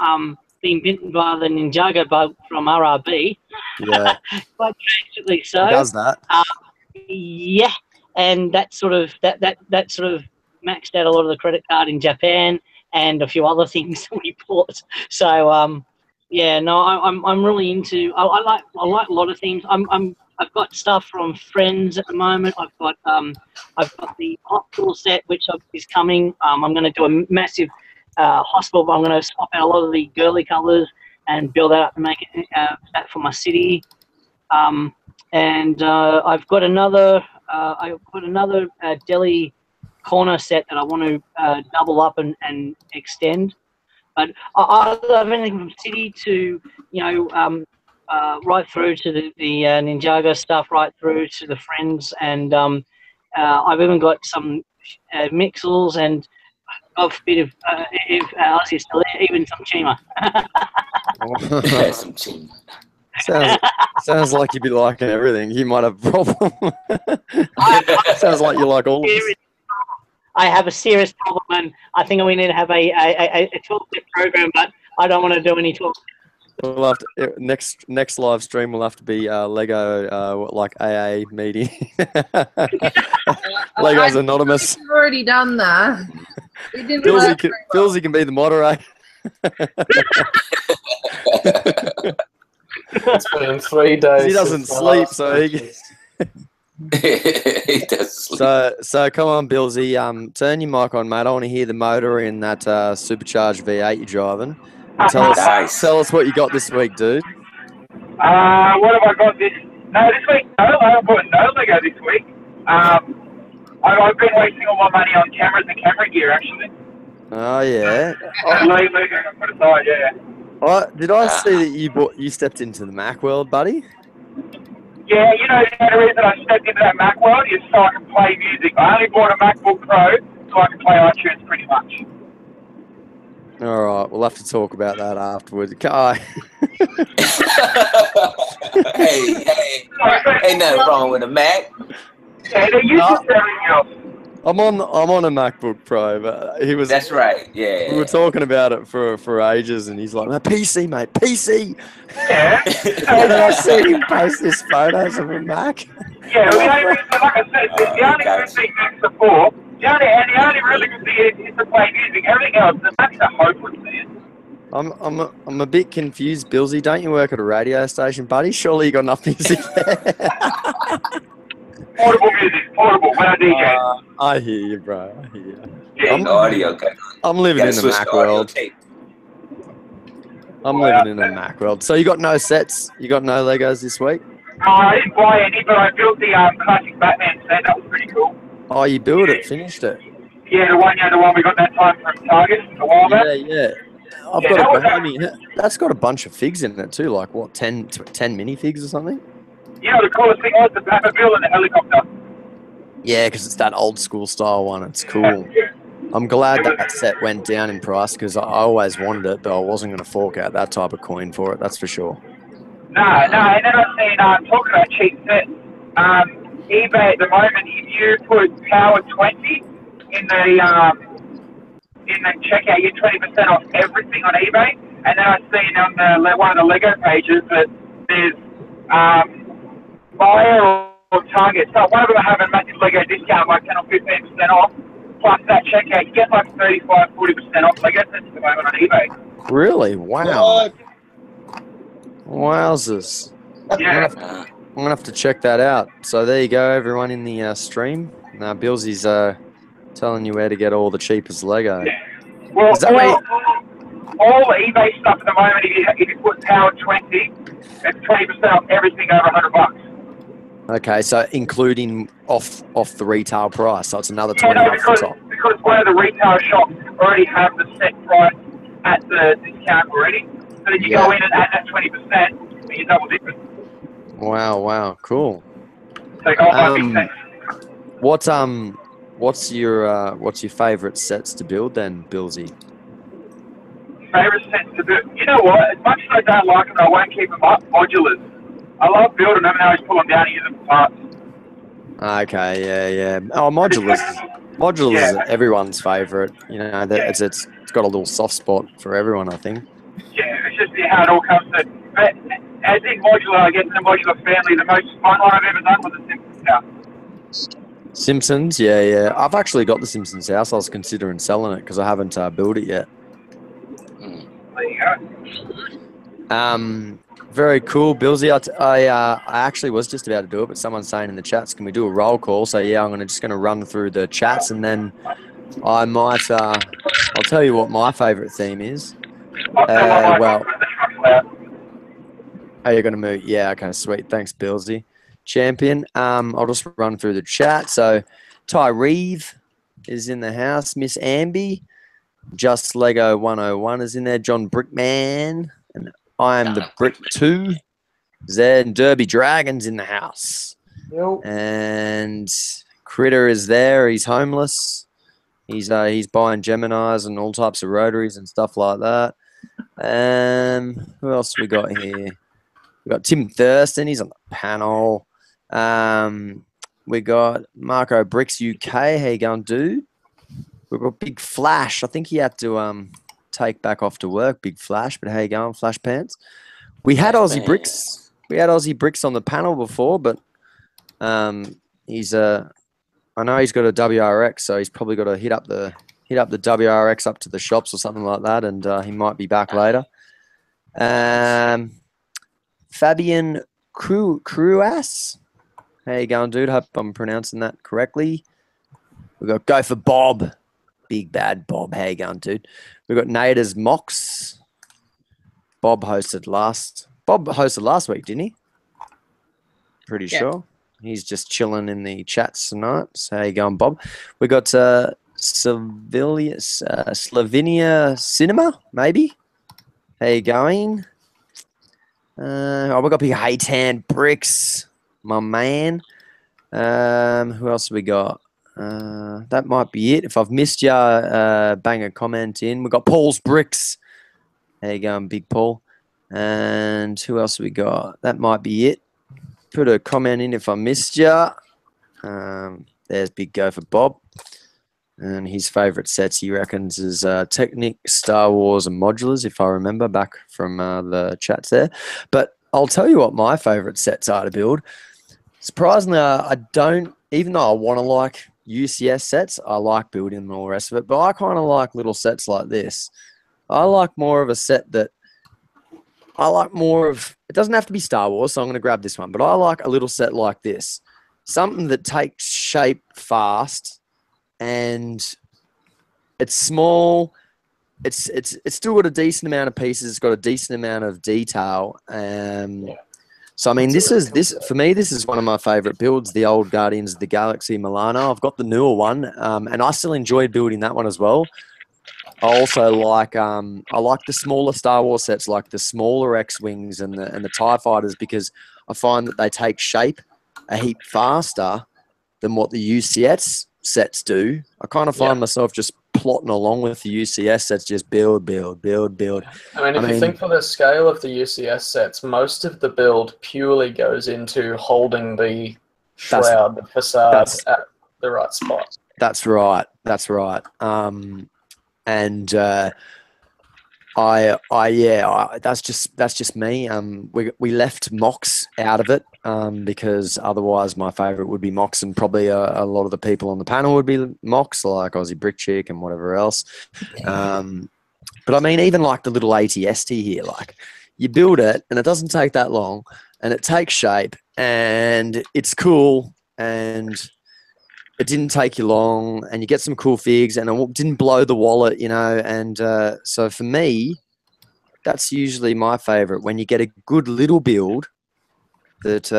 being bitten by the Ninjago bug from RRB, Yeah, quite tragically so. he does that. Yeah, and that sort of maxed out a lot of the credit card in Japan and a few other things we bought. So yeah, no, I'm really into. I like a lot of things. I've got stuff from friends at the moment. I've got the hospital set which is coming. I'm going to do a massive hospital. But I'm going to swap out a lot of the girly colours and build that up and make it that for my city. And I've got another deli corner set that I want to double up and extend. But I love anything from city to right through to the Ninjago stuff, right through to the friends, and I've even got some mixels and a bit of if Alice is still there, even some Chima. Yeah, some cheese. Sounds like you'd be liking everything. You might have a problem. Sounds like you like all of this. I have a serious problem, and I think we need to have a 12-step program, but I don't want to do any 12. We'll have to, next live stream will have to be Lego like AA meeting. Legos Anonymous. We've already done that. We didn't Philsy can be the moderator. It's been 3 days. He doesn't since my sleep, last so he. purchase. He does sleep. So come on, Billsy. Turn your mic on, mate. I want to hear the motor in that supercharged V8 you're driving. Tell us what you got this week, dude. What have I got this? No, this week, no. I haven't bought no Lego this week. I've been wasting all my money on cameras and camera gear, actually. Oh yeah. Lego I put aside, yeah. Did I see that you stepped into the Mac world, buddy? Yeah, the only reason I stepped into that Mac world is so I can play music. I only bought a MacBook Pro so I can play iTunes pretty much. All right, we'll have to talk about that afterwards. Hey, ain't nothing wrong with a Mac. Yeah, they're useless for everything else. I'm on a MacBook Pro, but he was. That's right. Yeah. We were talking about it for ages, and he's like, "My PC, mate, PC." Yeah. And then I see him post this photos of a Mac. Yeah, the only reason, like I said, the only good thing Macs are for, the only really good thing is to play music. Everything else, the Macs are hopeless, man. I'm a bit confused, Billsy. Don't you work at a radio station, buddy? Surely you got enough music there. Portable music, portable, when I DJ. I hear you, bro. I hear you. Yeah. Audio. I'm living in the Mac world. I'm living in a Mac world. So you got no sets? You got no Legos this week? I didn't buy any, but I built the classic Batman set. That was pretty cool. Oh, you built it, finished it. Yeah, the one we got that time from Target a while back. Yeah. I've got a Bohemian. That's got a bunch of figs in it too, like what, 10 minifigs or something? The coolest thing was the Batmobile and the helicopter. Yeah, because it's that old school style one. It's cool. Yeah. I'm glad that set went down in price because I always wanted it, but I wasn't going to fork out that type of coin for it. That's for sure. No, and then I've seen, talking about cheap sets, eBay at the moment, if you put Power 20 in the checkout, you're 20% off everything on eBay. And then I've seen on one of the Lego pages that there's Buyer or Target. So one of them are having a massive Lego discount, like 10 or 15% off. Plus that checkout, you get like 35, 40% off Lego sets at the moment on eBay. Really? Wow. Wowzers. Yeah. I'm gonna have to check that out. So there you go, everyone in the stream. Now Billsy's telling you where to get all the cheapest Lego. Yeah. Well, Is that all eBay stuff at the moment, if you put Power 20, it's 20% off everything over $100. Okay, so including off the retail price, so it's another 20 Yeah, no, off the top. because one of the retail shops already have the set price at the discount already. So then you go in and add that 20%, and you double difference. Wow, cool. So you go buy big sets. What's your favourite sets to build then, Billsy? Favourite sets to build? You know what? As much as I don't like them, I won't keep them up. Modulars. I love building them, and I always pull them down and use them for parts. Okay, yeah. Oh, modulars. Modulars is everyone's favourite. You know, it's got a little soft spot for everyone, I think. Yeah, it's just how it all comes to. But as in modular, I guess in the modular family, the most fun one I've ever done was the Simpsons house. Simpsons, yeah. I've actually got the Simpsons house. I was considering selling it because I haven't built it yet. There you go. Very cool, Billsy. I actually was just about to do it, but someone's saying in the chats, can we do a roll call? So yeah, I'm just going to run through the chats, and then I might. I'll tell you what my favourite theme is. Well, are you going to move? Yeah, okay, sweet. Thanks, Billsy. Champion. I'll just run through the chat. So Ty Reeve is in the house. Miss Amby, Just Lego 101 is in there. John Brickman, and I am the Brick 2. Zed Derby Dragons in the house. Yep. And Critter is there. He's homeless. He's buying Geminis and all types of rotaries and stuff like that. Who else we got here? We got Tim Thurston. He's on the panel. We got Marco Bricks UK. How you going, dude? We've got Big Flash. I think he had to take back off to work. Big Flash, but how you going, Flash Pants? We had Aussie Bricks. We had Aussie Bricks on the panel before, but he's I know he's got a WRX, so he's probably got to hit up the WRX up to the shops or something like that, and he might be back later. Fabian Cruas. How you going, dude? Hope I'm pronouncing that correctly. We got Go for Bob. Big Bad Bob. How you going, dude? We got Nader's Mox. Bob hosted last week, didn't he? Pretty sure. He's just chilling in the chats tonight. So how you going, Bob? We got Slovenia Cinema, maybe. How you going? We got Big Haytan Bricks, my man. Who else have we got? That might be it. If I've missed you, bang a comment in. We've got Paul's Bricks. How you going, Big Paul? And who else have we got? That might be it. Put a comment in if I missed you. There's Big Go for Bob. And his favourite sets, he reckons, is Technic, Star Wars, and Modulars, if I remember back from the chats there. But I'll tell you what my favourite sets are to build. Surprisingly, I don't, even though I want to like UCS sets, I like building them and all the rest of it, but I kind of like little sets like this. I like more of a set that, it doesn't have to be Star Wars, so I'm going to grab this one, but I like a little set like this. Something that takes shape fast, and it's small. It's still got a decent amount of pieces. It's got a decent amount of detail. So I mean, this is one of my favorite builds, the old Guardians of the Galaxy Milano. I've got the newer one, and I still enjoy building that one as well. I also like the smaller Star Wars sets, like the smaller X-Wings and the TIE Fighters, because I find that they take shape a heap faster than what the UCS sets do. I kind of find myself just plotting along with the UCS sets, just build. I mean, if you think for the scale of the UCS sets, most of the build purely goes into holding the shroud, the facade at the right spot. That's right. That's just me. We left Mox out of it because otherwise my favourite would be Mox, and probably a lot of the people on the panel would be Mox, like Aussie Brick Chick and whatever else. But I mean, even like the little ATST here, like you build it and it doesn't take that long, and it takes shape and it's cool, and it didn't take you long, and you get some cool figs, and it didn't blow the wallet, you know. And so for me, that's usually my favorite, when you get a good little build that,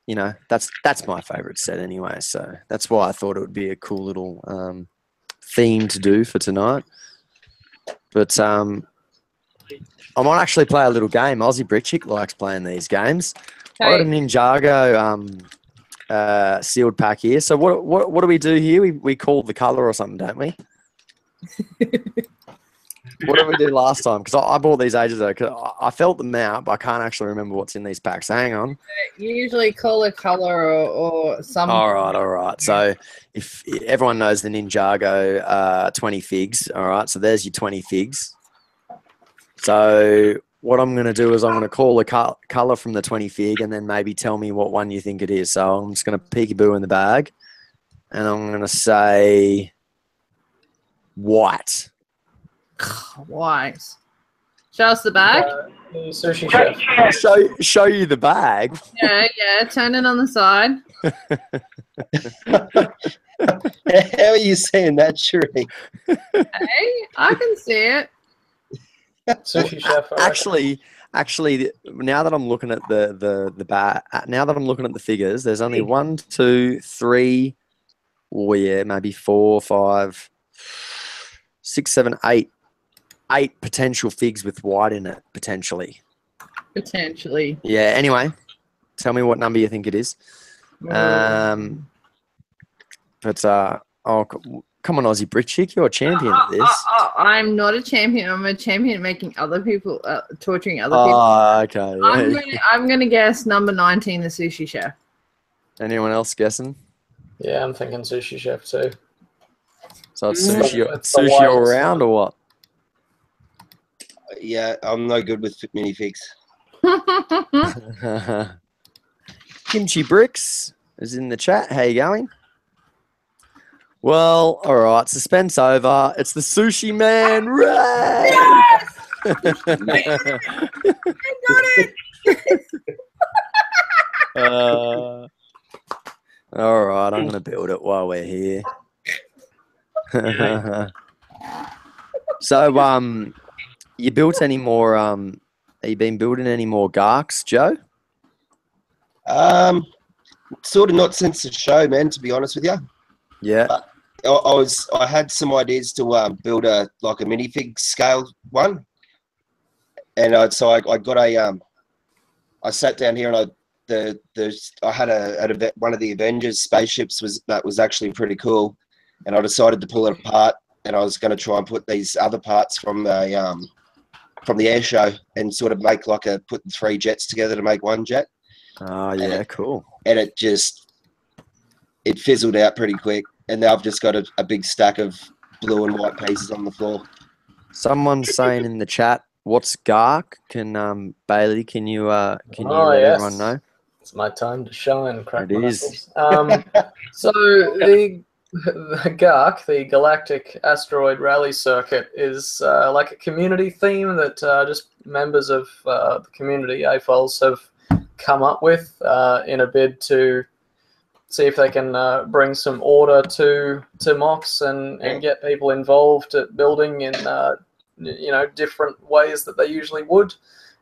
you know, that's my favorite set anyway. So that's why I thought it would be a cool little theme to do for tonight. But I might actually play a little game. Aussie Brick Chick likes playing these games. I got a Ninjago sealed pack here. So what do we do here? We call the color or something, don't we? What did we do last time? Because I bought these ages ago. Cause I felt them out, but I can't actually remember what's in these packs. So hang on. You usually call a color or some. All right. So if everyone knows the Ninjago 20 figs, all right. So there's your 20 figs. So what I'm going to do is I'm going to call a color from the 20 fig, and then maybe tell me what one you think it is. So I'm just going to peekaboo in the bag, and I'm going to say white. White. Show us the bag. Sushi chef. Show you the bag. Yeah. Turn it on the side. How are you saying that, Sheree? Hey, I can see it. Sushi chef. Actually, now that I'm looking at the bag, now that I'm looking at the figures, there's only 1, 2, 3, maybe 4, 5, 6, 7, 8 potential figs with white in it, potentially. Potentially. Yeah. Anyway, tell me what number you think it is. Come on, Aussie Brick Chick, you're a champion at this. I'm not a champion. I'm a champion at making other people, torturing other people. Oh, okay. Yeah. I'm gonna guess number 19, the sushi chef. Anyone else guessing? Yeah, I'm thinking sushi chef too. So it's sushi, It's the sushi white all around, or what? Yeah, I'm no good with minifigs. Kimchi Bricks is in the chat. How you going? Well, all right. Suspense over. It's the Sushi Man. Ray! Yes! I got it. All right. I'm gonna build it while we're here. So, you built any more? Have you been building any more Garks, Joe? Sort of not since the show, man. To be honest with you. Yeah. I had some ideas to build a minifig scale one, and I got a I sat down here and I had one of the Avengers spaceships was actually pretty cool, and I decided to pull it apart, and I was going to try and put these other parts from the air show and sort of make put the 3 jets together to make one jet. Oh yeah, cool. And it fizzled out pretty quick. And now I've just got a big stack of blue and white pieces on the floor. Someone's saying in the chat, "What's Gark?" Can Bailey? Can you let everyone know? It's my time to shine. Crack It my is. knuckles. So the Gark, the Galactic Asteroid Rally Circuit, is like a community theme that just members of the community AFOLs have come up with in a bid to see if they can bring some order to mocks and get people involved at building in different ways that they usually would.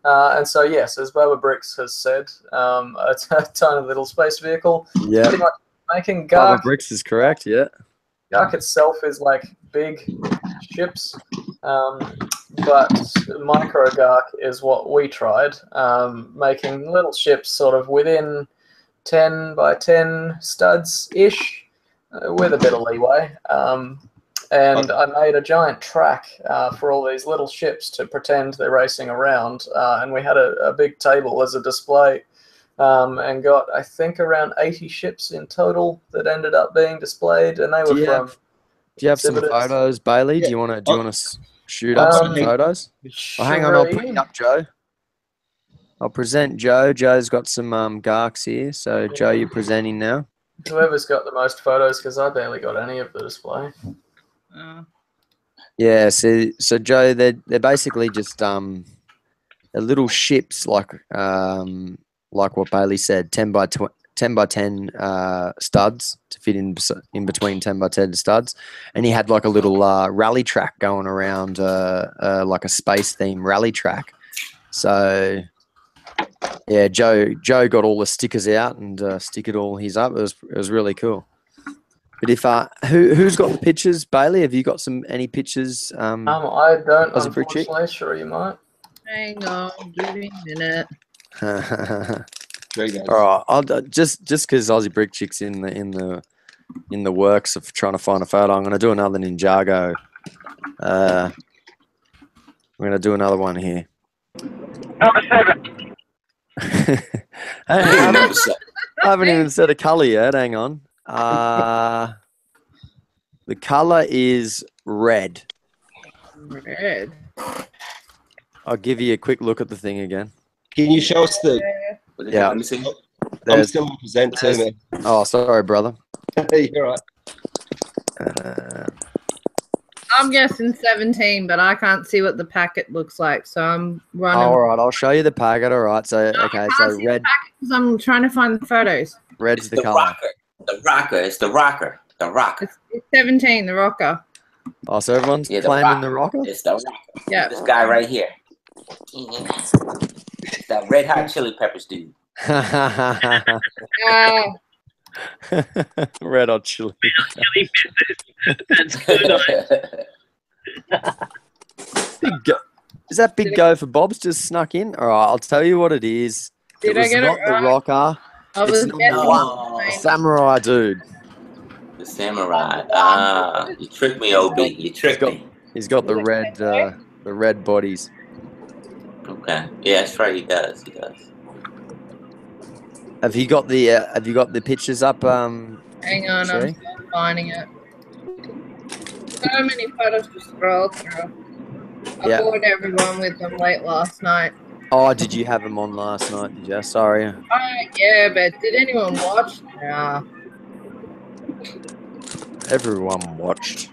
And so yes, as Boba Bricks has said, it's a tiny little space vehicle. Yeah. Pretty much making Gark. Boba Bricks is correct. Yeah. Gark itself is like big ships, but micro Gark is what we tried, making little ships sort of within 10 by 10 studs-ish, with a bit of leeway. And I made a giant track for all these little ships to pretend they're racing around. And we had a big table as a display, and got, I think, around 80 ships in total that ended up being displayed. And they were from... Do you have some photos, Bailey? Yeah. Do you want to shoot up some photos? Oh, hang on, I'll put you up, Joe. I'll present Joe. Joe's got some Garks here. So, Joe, you're presenting now. Whoever's got the most photos, because I barely got any of the display. Yeah, so Joe, they're basically just they're little ships like what Bailey said, 10 by 10 by 10 studs to fit in between 10 by 10 studs, and he had like a little rally track going around, like a space theme rally track. So yeah, Joe got all the stickers out and stickered all his up. It was really cool. But if who's got the pictures? Bailey, have you got any pictures? I don't, Aussie Brick Chick? unfortunately. Sure, you might. Hang on, give me a minute. There you go. All right, I'll just because Aussie Brick Chick's in the works of trying to find a photo. I'm going to do another Ninjago. I'm going to do another one here. Number 7. I haven't even said a colour yet. Hang on. The colour is red. Red. I'll give you a quick look at the thing again. Can you show us the? Yeah. Let me see. I'm still on present too, man. Oh, sorry, brother. You're right. I'm guessing 17, but I can't see what the packet looks like, so I'm running. All right, I'll show you the packet. All right, so okay, so red. Because I'm trying to find the photos. Red's the The colour. rocker. The rocker. It's the rocker. The rocker. It's 17, the rocker. Oh, so everyone's Yeah, the claiming the rocker? It's the rocker. Yeah. This guy right here. It's that Red Hot Chili Peppers dude. Red Hot Chili. Chili peppers. That's good. Big go. Is that big go for Bob's just snuck in? All right, I'll tell you what it is. Did it I was get it not right? the rocker. I It's was not guessing. Oh. Samurai dude. The samurai. Ah, you tricked me, OB. You tricked me. He's got the red bodies. Okay. Yeah, that's right. He does. He does. Have you got the pictures up? Hang on, Sherry? I'm still finding it. So many photos to scroll through. I Yeah. bored everyone with them late last night. Oh, did you have them on last night? Did you? Sorry. Yeah, but did anyone watch? Nah. Everyone watched.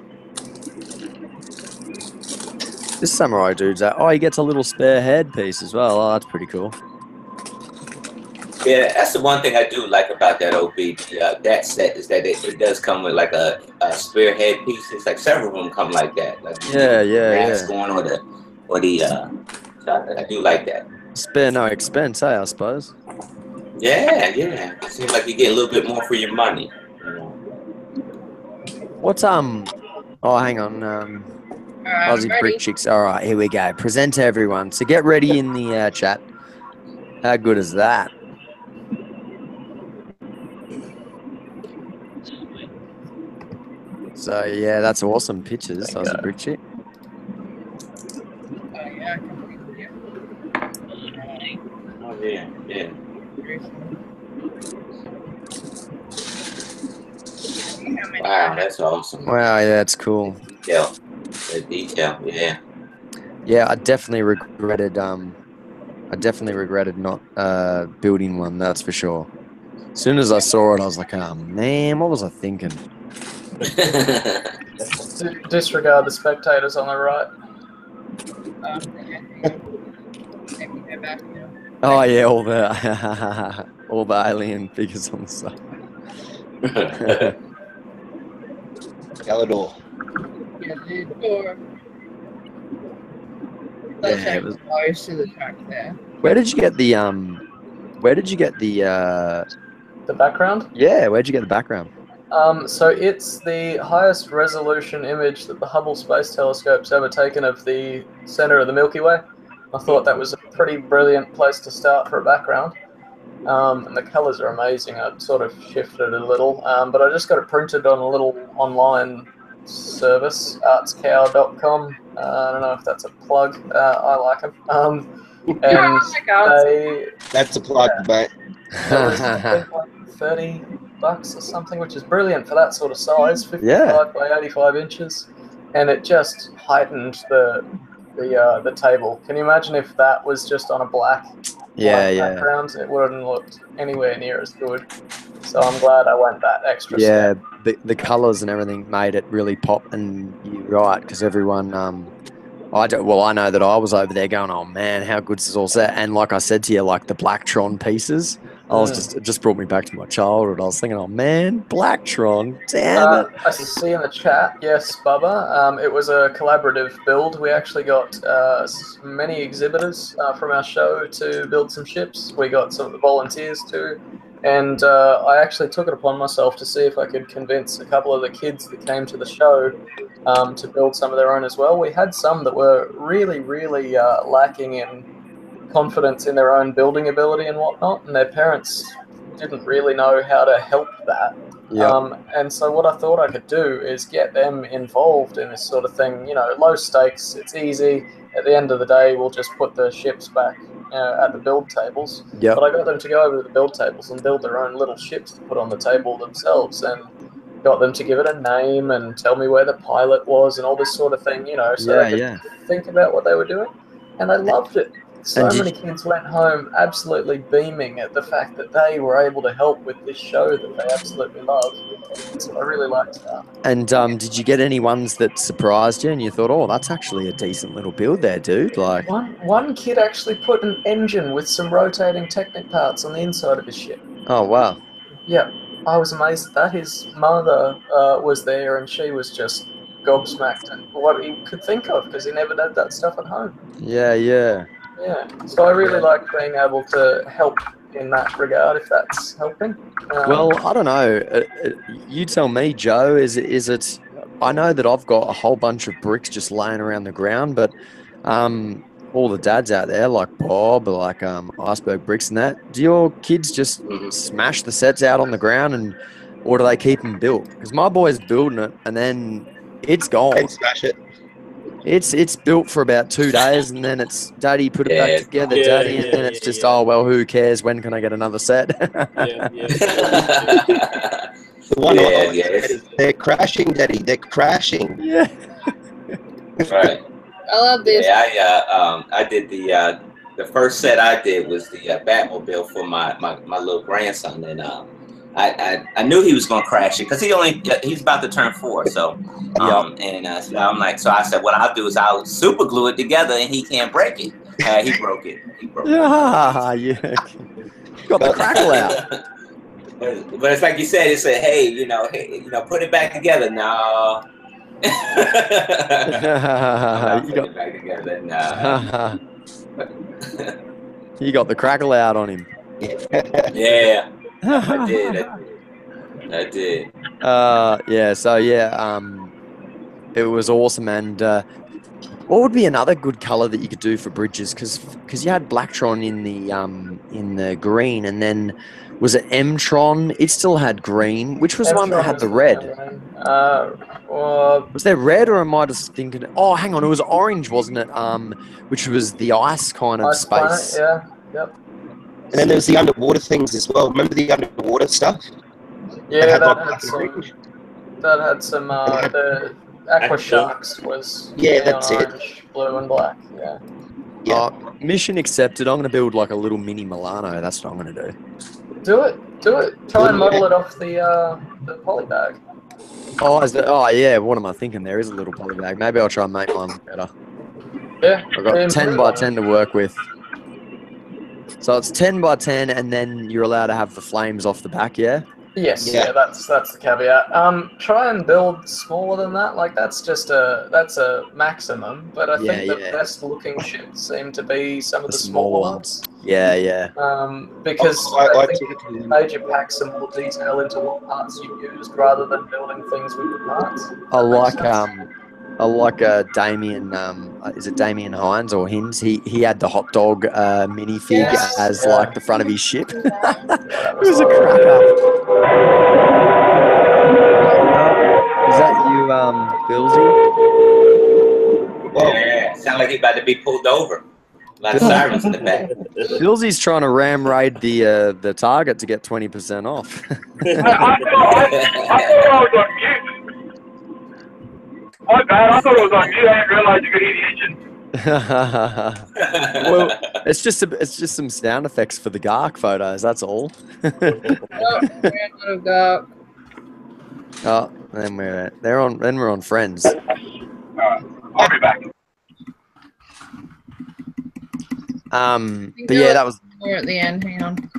This samurai dude's out. Oh, he gets a little spare headpiece as well. Oh, that's pretty cool. Yeah, that's the one thing I do like about that OB. That set is that it does come with like a spare headpiece. It's like several of them come like that. Like mask on or the. So I do like that. Spare no expense, I suppose. Yeah. It seems like you get a little bit more for your money. What's Oh, hang on. Alright, Aussie Brick Chicks. All right, here we go. Present to everyone. So get ready in the chat. How good is that? So yeah, that's awesome pictures. Aussie Brick Chick. Oh, yeah, I can see it. Oh yeah. Wow, that's awesome. Wow, yeah, it's cool. Yeah, the detail. Yeah. Yeah, I definitely regretted not building one. That's for sure. As soon as I saw it, I was like, oh man, what was I thinking? Disregard the spectators on the right. Oh yeah, all the all the alien figures on the side. Galador. Yeah, it was- close to the track there. Where did you get the The background? Yeah, where'd you get the background? So it's the highest resolution image that the Hubble Space Telescope's ever taken of the center of the Milky Way. I thought that was a pretty brilliant place to start for a background. And the colors are amazing. I've sort of shifted a little, but I just got it printed on a little online service, artscow.com. I don't know if that's a plug. I like them. And That's a plug, mate. it was, I think, like $30 or something, which is brilliant for that sort of size, 55 by 85 inches, and it just heightened the table. Can you imagine if that was just on a black background? It wouldn't have looked anywhere near as good. So I'm glad I went that extra step. the colors and everything made it really pop, and you're right, because everyone I know that I was over there going, oh man, how good is this all set? And like I said to you, like the Blacktron pieces, I was it just brought me back to my childhood. I was thinking, oh man, Blacktron, damn it. I see in the chat, yes, Bubba. It was a collaborative build. We actually got many exhibitors from our show to build some ships. We got some of the volunteers too. And I actually took it upon myself to see if I could convince a couple of the kids that came to the show to build some of their own as well. We had some that were really, really lacking in confidence in their own building ability and whatnot, and their parents didn't really know how to help that. Yep. And so what I thought I could do is get them involved in this sort of thing. You know, low stakes, it's easy. At the end of the day, we'll just put the ships back at the build tables. Yep. But I got them to go over to the build tables and build their own little ships to put on the table themselves, and got them to give it a name and tell me where the pilot was and all this sort of thing, you know, so they could think about what they were doing. And they loved it. So many kids went home absolutely beaming at the fact that they were able to help with this show that they absolutely love. So I really liked that. And did you get any ones that surprised you and you thought, oh, that's actually a decent little build there, dude? Like one kid actually put an engine with some rotating Technic parts on the inside of his ship. Oh, wow. Yeah, I was amazed at that. His mother was there and she was just gobsmacked at what he could think of because he never did that stuff at home. Yeah, yeah. Yeah, so I really like being able to help in that regard, if that's helping. Well, I don't know. You tell me, Joe. Is it? I know that I've got a whole bunch of bricks just laying around the ground, but all the dads out there, like Bob, like Iceberg Bricks and that, do your kids just smash the sets out on the ground, or do they keep them built? Because my boy's building it, and then it's gone. They smash it. It's built for about 2 days, and then it's Daddy put it back together, Daddy, and then it's just oh well, who cares? When can I get another set? The one they're crashing, Daddy. They're crashing. Yeah. Right. I love this. Yeah, I did the first set I did was the Batmobile for my little grandson, and I knew he was gonna crash it because he's about to turn 4, so so I'm like, so I said what I'll do is I'll super glue it together and he can't break it. He broke it. Yeah, you got the crackle out. But it's like you said, it's a hey, put it back together. No. You got it back together. No. You got the crackle out on him. Yeah. I did. Yeah. So yeah, it was awesome. And what would be another good color that you could do for bridges? Because you had Blacktron in the green, and then was it Mtron? It still had green. Which was the one that had the red? Was there red, or am I just thinking? Oh, hang on, it was orange, wasn't it? Which was the ice kind of Ice space. Planet, yeah. Yep. And then there's the underwater things as well. Remember the underwater stuff? Yeah, that had some the Aqua Sharks was that's orange, blue and black. Yeah. Mission accepted. I'm going to build like a little mini Milano. That's what I'm going to do. Do it. Try and model it off the poly bag. Oh, yeah. What am I thinking? There is a little poly bag. Maybe I'll try and make mine better. Yeah. I've got 10 by 10 to work with. So it's 10 by 10, and then you're allowed to have the flames off the back, yeah? Yes, yeah, that's the caveat. Try and build smaller than that. Like that's a maximum. But I think the best looking ships seem to be some of the smaller ones. Yeah. Because I think major packs some more detail into what parts you used rather than building things with the parts. I like Damien. Is it Damien Hines or Hines? He had the hot dog minifig as like the front of his ship. It was a cracker. Is that you, Billsy? Yeah, sound like he's about to be pulled over. A lot of sirens in the back. Billsy's trying to ram raid the target to get 20% off. I thought I was on mute. My bad, I thought it was on mute. I didn't realize you could hear the engine. Well, it's just some sound effects for the Gark photos. That's all. Oh, then we're on Friends. I'll be back. But yeah, that was. We're at the end. Hang on.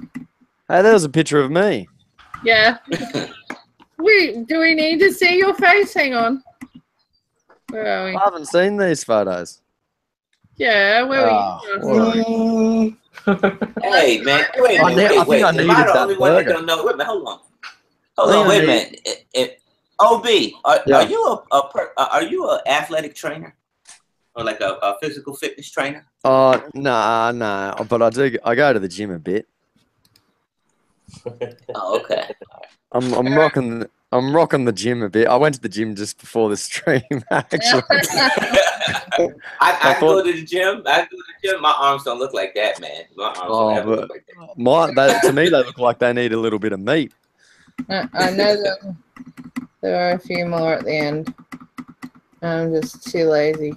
Hey, there's a picture of me. Yeah. Do we need to see your face? Hang on. Where are we? I haven't seen these photos. Yeah, where Oh, were you? Hey, man. Wait a I minute. think I Am needed I the that only one that burger. don't know? Wait a minute. Hold on. I think I Wait a need- minute. OB, Yeah. are you an athletic trainer? Or like a physical fitness trainer? Oh, nah. But I go to the gym a bit. Oh, okay. I'm rocking the gym a bit. I went to the gym just before the stream, actually. I go to the gym. My arms don't look like that, man. My arms don't ever look like that. To me, they look like they need a little bit of meat. I know that there are a few more at the end. I'm just too lazy.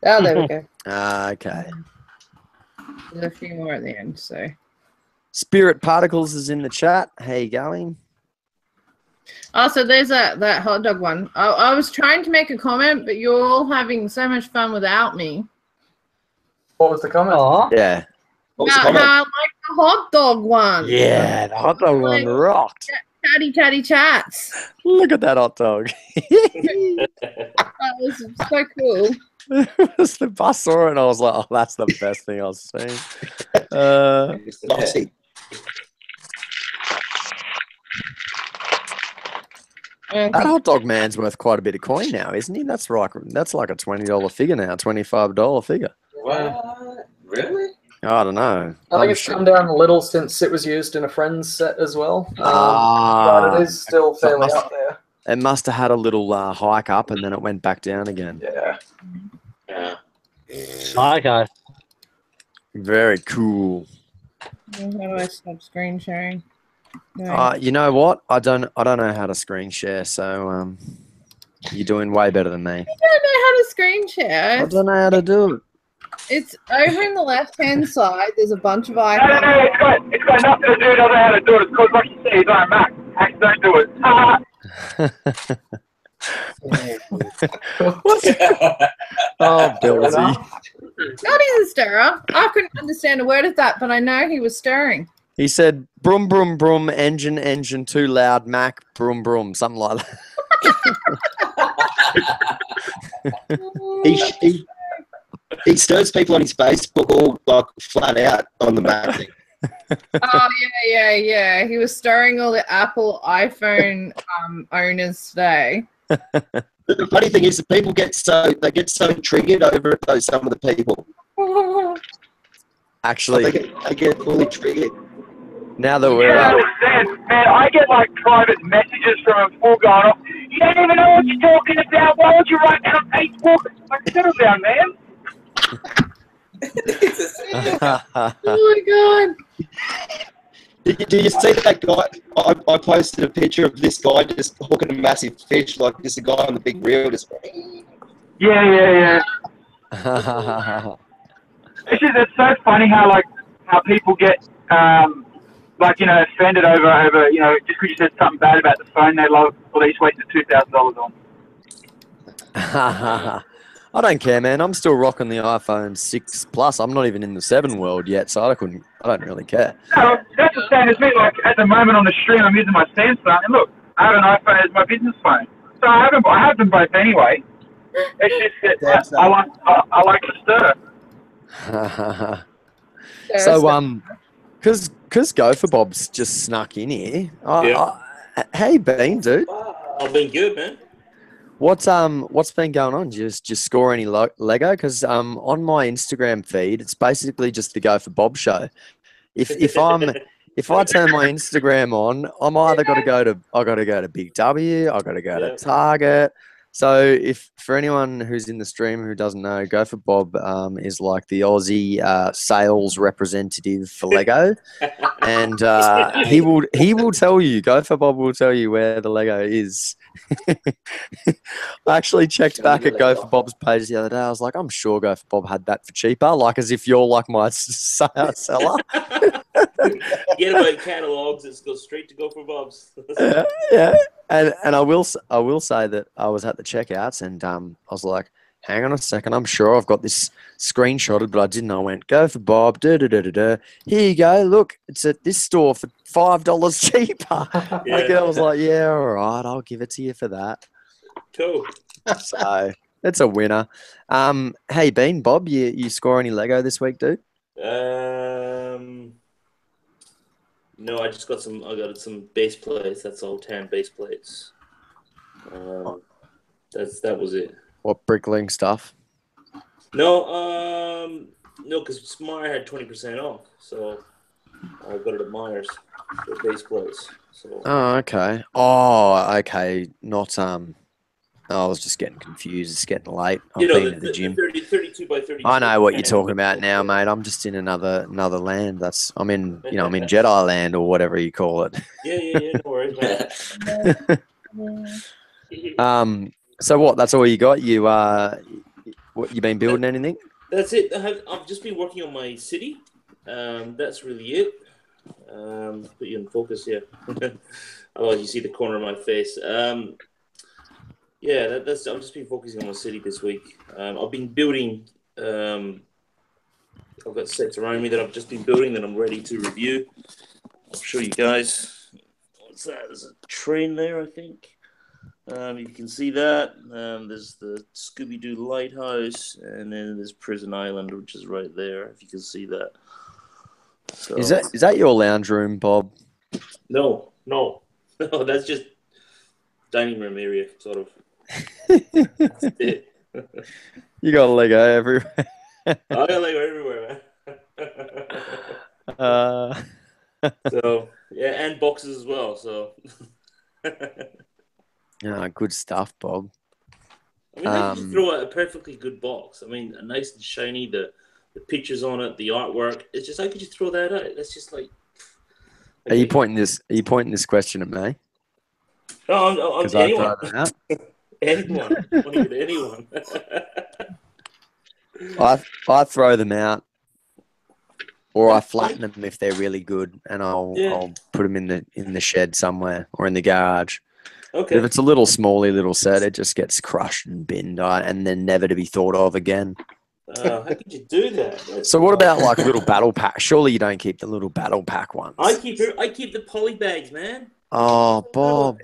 Oh, there we go. Okay. There's a few more at the end, so. Spirit Particles is in the chat. How you going? Oh, so there's that hot dog one. I was trying to make a comment, but you're all having so much fun without me. What was the comment? Aw. Yeah. What was the About comment? how I like the hot dog one. Yeah, the hot dog one rocked. Chatty chats. Look at that hot dog. That was so cool. I saw it and I was like, oh, that's the best thing I've seen. Spicy. And That hot dog man's worth quite a bit of coin now, isn't he? That's like a $20 figure now, $25 figure. What? Really? I don't know. I think it's come down a little since it was used in a friend's set as well. Ah. But it is still So it fairly must- up there. It must have had a little hike up and then it went back down again. Yeah. Yeah. Okay. Very cool. how do I stop screen sharing? No. You know what? I don't know how to screen share, so you're doing way better than me. I don't know how to screen share. I don't know how to do it. It's over in the left-hand side. There's a bunch of No, icons. it's got nothing to do. Doesn't know how to do it. It's because what you see is on Mac. Actually, don't do it. Oh, Billsy. God, he's a stirrer. I couldn't understand a word of that, but I know he was stirring. He said, "Brum brum brum, engine too loud, Mac, brum brum," something like that. He stirs people on his Facebook all like flat out on the Mac thing. Oh yeah. He was stirring all the Apple iPhone owners today. The funny thing is, that people get so triggered over it. Though some of the people, Actually, they get fully triggered. now that You we're don't up, understand, man. I get like private messages from a fool going off. You don't even know what you're talking about. Why would you write that on Facebook? Like, settle down, man. Oh my god! Did you see that guy? I posted a picture of this guy just hooking a massive fish, like just a guy on the big reel, just. Yeah. It's so funny how people get offended over just because you said something bad about the phone they love, or they just wasted $2,000 on. I don't care, man. I'm still rocking the iPhone 6 Plus. I'm not even in the 7 world yet, so I don't really care. No, that's the same as me. Like at the moment on the stream, I'm using my Samsung, and look, I have an iPhone as my business phone, so I have them both anyway. It's just that I like to stir. So, because Gopher Bob's just snuck in here. How you been, dude? I've been good, man. What's been going on? Just score any Lego? Because on my Instagram feed, it's basically just the Go for Bob show. If I turn my Instagram on, I'm either got to go to Big W, I got to go to Target. So if for anyone who's in the stream who doesn't know, Go for Bob is like the Aussie sales representative for Lego, and he will tell you. Go for Bob will tell you where the Lego is. I actually checked back at Go for Bob's page the other day. I was like, I'm sure Go for Bob had that for cheaper, like as if you're like my seller. Forget about catalogs. Let's go straight to Go for Bob's. Yeah. And I will say that I was at the checkouts and I was like, hang on a second. I'm sure I've got this screenshotted, but I didn't. I went, go for Bob. Da, da, da, da, da. Here you go. Look, it's at this store for $5 cheaper. Yeah. The girl was like, yeah, all right, I'll give it to you for that. Cool. So it's a winner. Hey, Bean, Bob, you score any Lego this week, dude? No, I just got some. I got some base plates. That's all, 10 base plates. That was it. What bricklaying stuff? No, because Meyer had 20% off, so I got it at Myers for base plates. So. Oh, okay. Oh, okay. Not I was just getting confused. It's getting late. I've been at the gym. 32 by 32. I know what you're talking about now, mate. I'm just in another land. I'm in Jedi land or whatever you call it. Yeah. No worries, man. So what? That's all you got? What you been building? Anything? That's it. I've just been working on my city. That's really it. Put you in focus here. Otherwise, you see the corner of my face. Yeah, I've just been focusing on my city this week. I've been building. I've got sets around me that I've just been building that I'm ready to review. I'll show you guys. What's that? There's a train there, I think. You can see that. There's the Scooby-Doo Lighthouse, and then there's Prison Island, which is right there, if you can see that. So, is that your lounge room, Bob? No, that's just dining room area, sort of. That's it. You got Lego everywhere. I got Lego everywhere, man. So yeah, and boxes as well. So. Yeah, good stuff, Bob. I mean, how could you throw out a perfectly good box? I mean, nice and shiny, the pictures on it, the artwork. It's just, how could you throw that out? That's just like. Are you pointing this question at me? No, I'm anyone. Anyone. Anyone. I throw them out, or I flatten them if they're really good, and I'll put them in the shed somewhere or in the garage. Okay. But if it's a little set, it just gets crushed and binned, and then never to be thought of again. How could you do that? So what about like little battle pack? Surely you don't keep the little battle pack ones. I keep the poly bags, man. Oh, Bob.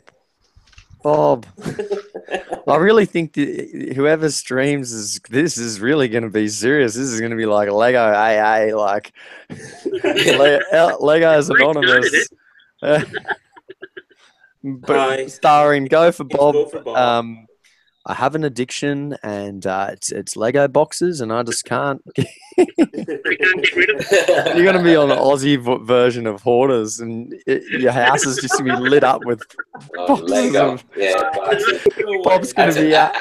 I really think whoever streams this is really going to be serious. This is going to be like Lego AA, like Lego's Anonymous. But starring Go for Bob. I have an addiction, and it's Lego boxes, and I just can't. You're going to be on the Aussie version of Hoarders, and your house is just going to be lit up with boxes Lego. of. Yeah, Bob's going to be out.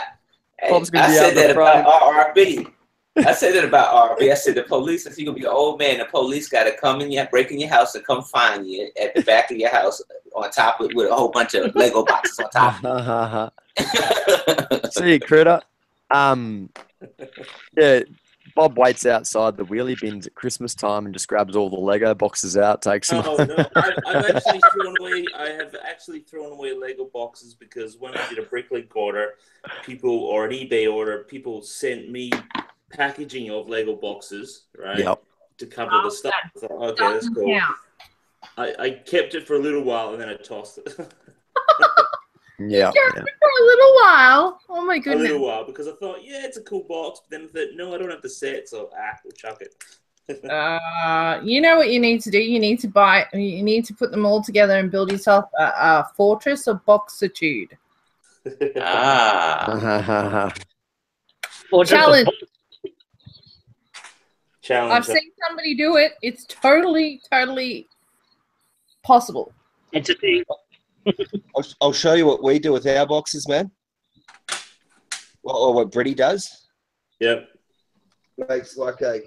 Bob's going to be out the front. I said that about RB. I said the police. I said you're gonna be an old man. The police got to come in, break in your house, and come find you at the back of your house, on top with a whole bunch of Lego boxes on top. See you, critter. Yeah, Bob waits outside the wheelie bins at Christmas time and just grabs all the Lego boxes out, takes them. Oh no, I have actually thrown away Lego boxes because when I did a Bricklink order, or an eBay order, people sent me packaging of Lego boxes, right? Yep. To cover the stuff. I thought, okay, that's cool. Yeah. I kept it for a little while and then I tossed it. Yeah. For a little while. Oh my goodness. A little while because I thought, yeah, it's a cool box. But then I thought, no, I don't have the set, so we'll chuck it. You know what you need to do? You need to put them all together and build yourself a fortress of boxitude. Challenge. I've seen somebody do it. It's totally possible. It's a thing. I'll show you what we do with our boxes, man. Or what Britty does. Yep. Makes like a.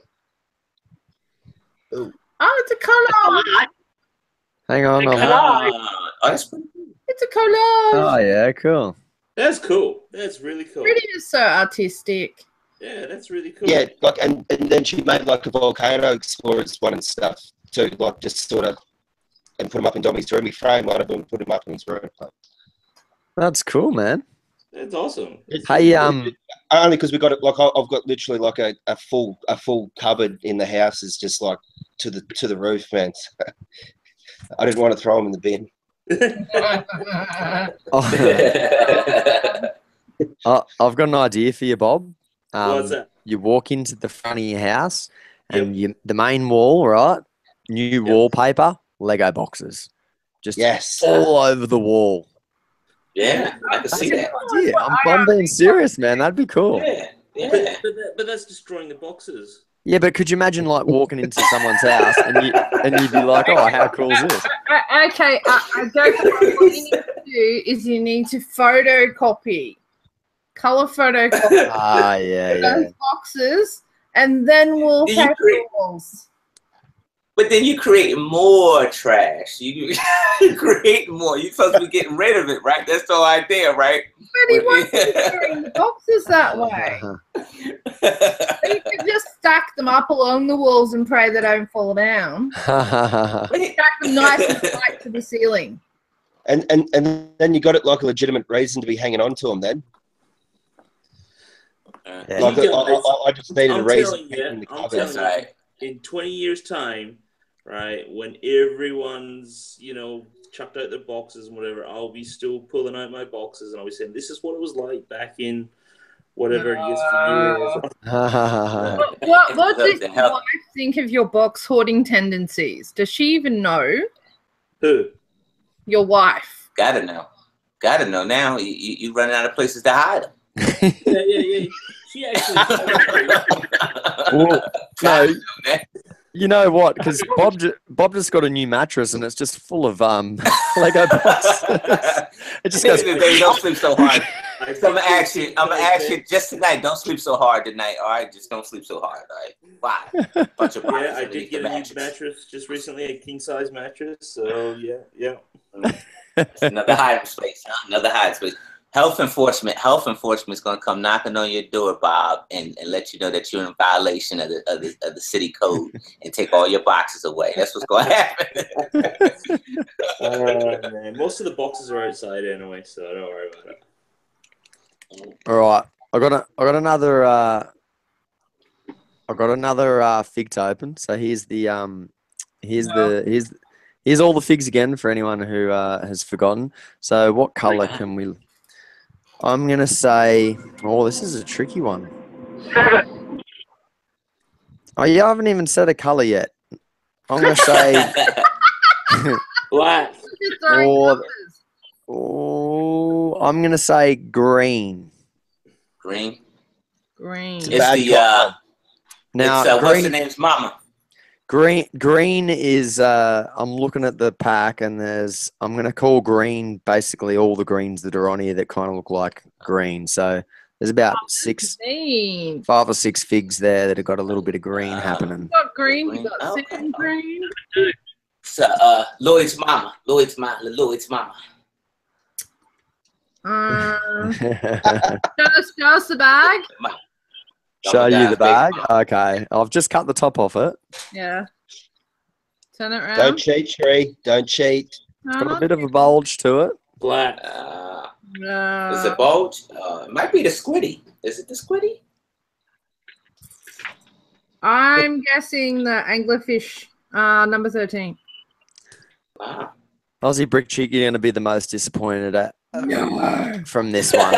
Ooh. Oh, it's a collage. Hang on. It's a collage. Oh yeah, cool. That's cool. That's really cool. Britty is so artistic. Yeah, that's really cool. Yeah, like and then she made like a volcano explorers one and stuff too, like just sort of, and put them up in Dommy's room. He framed one of them, put them up in his room. That's cool, man. That's awesome. Hey, only because we got it. Like I've got literally like a full cupboard in the house is just like to the roof, man. So I didn't want to throw them in the bin. I've got an idea for you, Bob. What's that? You walk into the front of your house, and the main wall, right? New wallpaper, Lego boxes, just all over the wall. Yeah, I can see that. Idea. I'm being serious, man. That'd be cool. Yeah. But that's destroying the boxes. Yeah, but could you imagine like walking into someone's house and you'd be like, oh, how cool is this? Okay, I don't know what you need to do is you need to photocopy, color photocopy those boxes, and then we'll have walls. But then you create more trash. You create more. You're supposed to be getting rid of it, right? That's the whole idea, right? But he wants to carry the boxes that way. You can just stack them up along the walls and pray they don't fall down. Stack them nice and tight to the ceiling. And then you got it like a legitimate reason to be hanging on to them then. Like, I just needed a reason. I'm telling you, in 20 years' time, right, when everyone's, chucked out their boxes and whatever, I'll be still pulling out my boxes and I'll be saying, this is what it was like back in whatever years for years. What does your wife think of your box hoarding tendencies? Does she even know? Who? Your wife. Gotta know now. You running out of places to hide them. Yeah. She actually. No, you know what? Because Bob just got a new mattress and it's just full of Lego boxes. It just goes. Baby, don't sleep so hard. So I'm gonna ask you just tonight. Don't sleep so hard tonight. All right, just don't sleep so hard. All right, why? Bunch of I did get a new mattress just recently, a king size mattress. So yeah. Another hiding space, huh? Another hiding space. Health enforcement is going to come knocking on your door, Bob, and let you know that you're in violation of the city code and take all your boxes away. That's what's going to happen. Man. Most of the boxes are outside anyway, so don't worry about it. All right, I got another fig to open. So here's all the figs again for anyone who has forgotten. So what color can we? I'm going to say, this is a tricky one. 7. Oh, you haven't even said a color yet. I'm going to say black. I'm going to say green. Green. It's now, what's the name's mama? Green is I'm looking at the pack and I'm going to call green basically all the greens that are on here that kind of look like green. So there's about 5 or 6 figs there that have got a little bit of green happening. You got green, you got second green. So Lloyd's mama. Show us the bag. Show you the bag? Okay. I've just cut the top off it. Yeah. Turn it around. Don't cheat, Tree. Don't cheat. It's got a bit of a bulge to it. Black. Is it bulge? It might be the squiddy. Is it the squiddy? I'm guessing the anglerfish, number 13. Wow. Aussie Brick Cheek, you're going to be the most disappointed from this one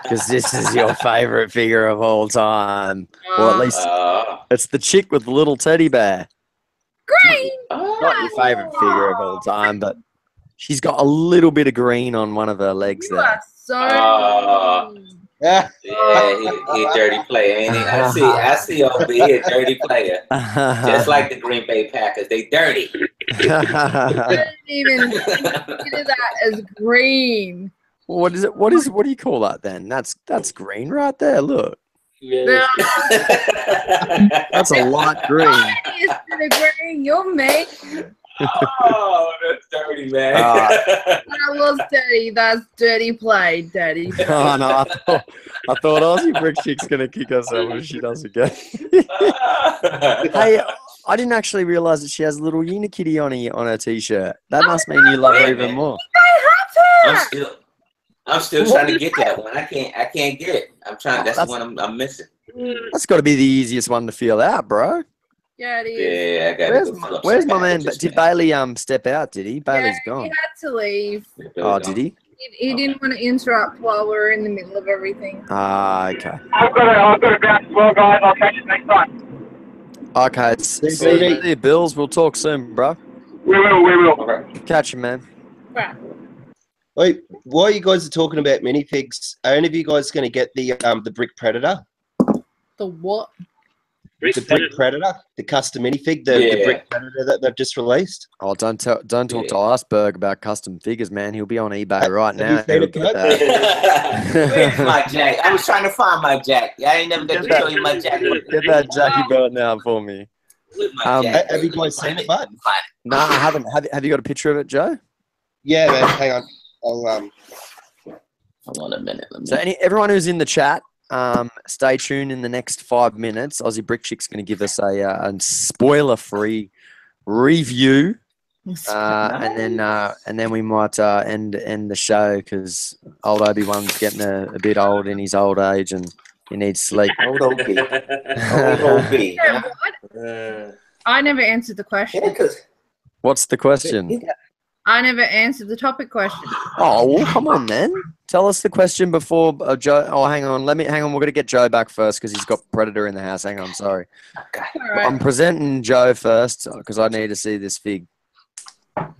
because this is your favorite figure of all time. Well, at least it's the chick with the little teddy bear. Green. Not your favorite figure of all time, but she's got a little bit of green on one of her legs You there. are so Yeah, he a dirty player, ain't he? I see OB, he a dirty player. Just like the Green Bay Packers, they dirty. I didn't even consider that as green. What is it? What do you call that then? That's green right there. Look. Yeah. That's a light green. Instead of green, you're me. Oh, that's dirty, man. That was dirty. That's dirty play, dirty. Oh no, I thought Aussie Brick Chick's gonna kick us out if she does again. Hey, I didn't actually realize that she has a little Unikitty on her t-shirt. That must mean you love her even more. I'm still I'm still trying to get that one. I can't get it. I'm trying. That's the one I'm missing. That's got to be the easiest one to feel out, bro. Yeah, it is. Yeah, I got it. Where's my man? Did Bailey step out? Did he? Bailey's He gone. had to leave. Oh, did he? He didn't want to interrupt while we were in the middle of everything. Ah, okay. I've got to bounce as well, guys. I'll catch you next time. Okay. See you, Bills. We'll talk soon, bro. We will. Catch you, man. Right. Wait, while you guys are talking about minifigs, are any of you guys going to get the Brick Predator? The what? The Brick Predator, the custom minifig, the Brick Predator that they've just released. Oh, don't talk to Iceberg about custom figures, man. He'll be on eBay right now. you seen it, He'll get that. Where's my jack? I was trying to find my jack. I ain't never got to show you my jack. Get that Jackie belt now for me. Have you guys seen it, bud? No, I haven't. Have you got a picture of it, Joe? Yeah, man. Hang on. Hold on a minute. So everyone who's in the chat, stay tuned. In the next 5 minutes, Aussie Brick Chick's going to give us a spoiler-free review, and then we might end the show because old Obi-Wan's getting a bit old in his old age and he needs sleep. Old Obi. Old Obi. I never answered the question. What's the question? I never answered the topic question. Oh, well, come on, then. Tell us the question before Joe. Oh, hang on. We're going to get Joe back first because he's got Predator in the house. Hang on. Sorry. Okay. Right. I'm presenting Joe first because I need to see this fig.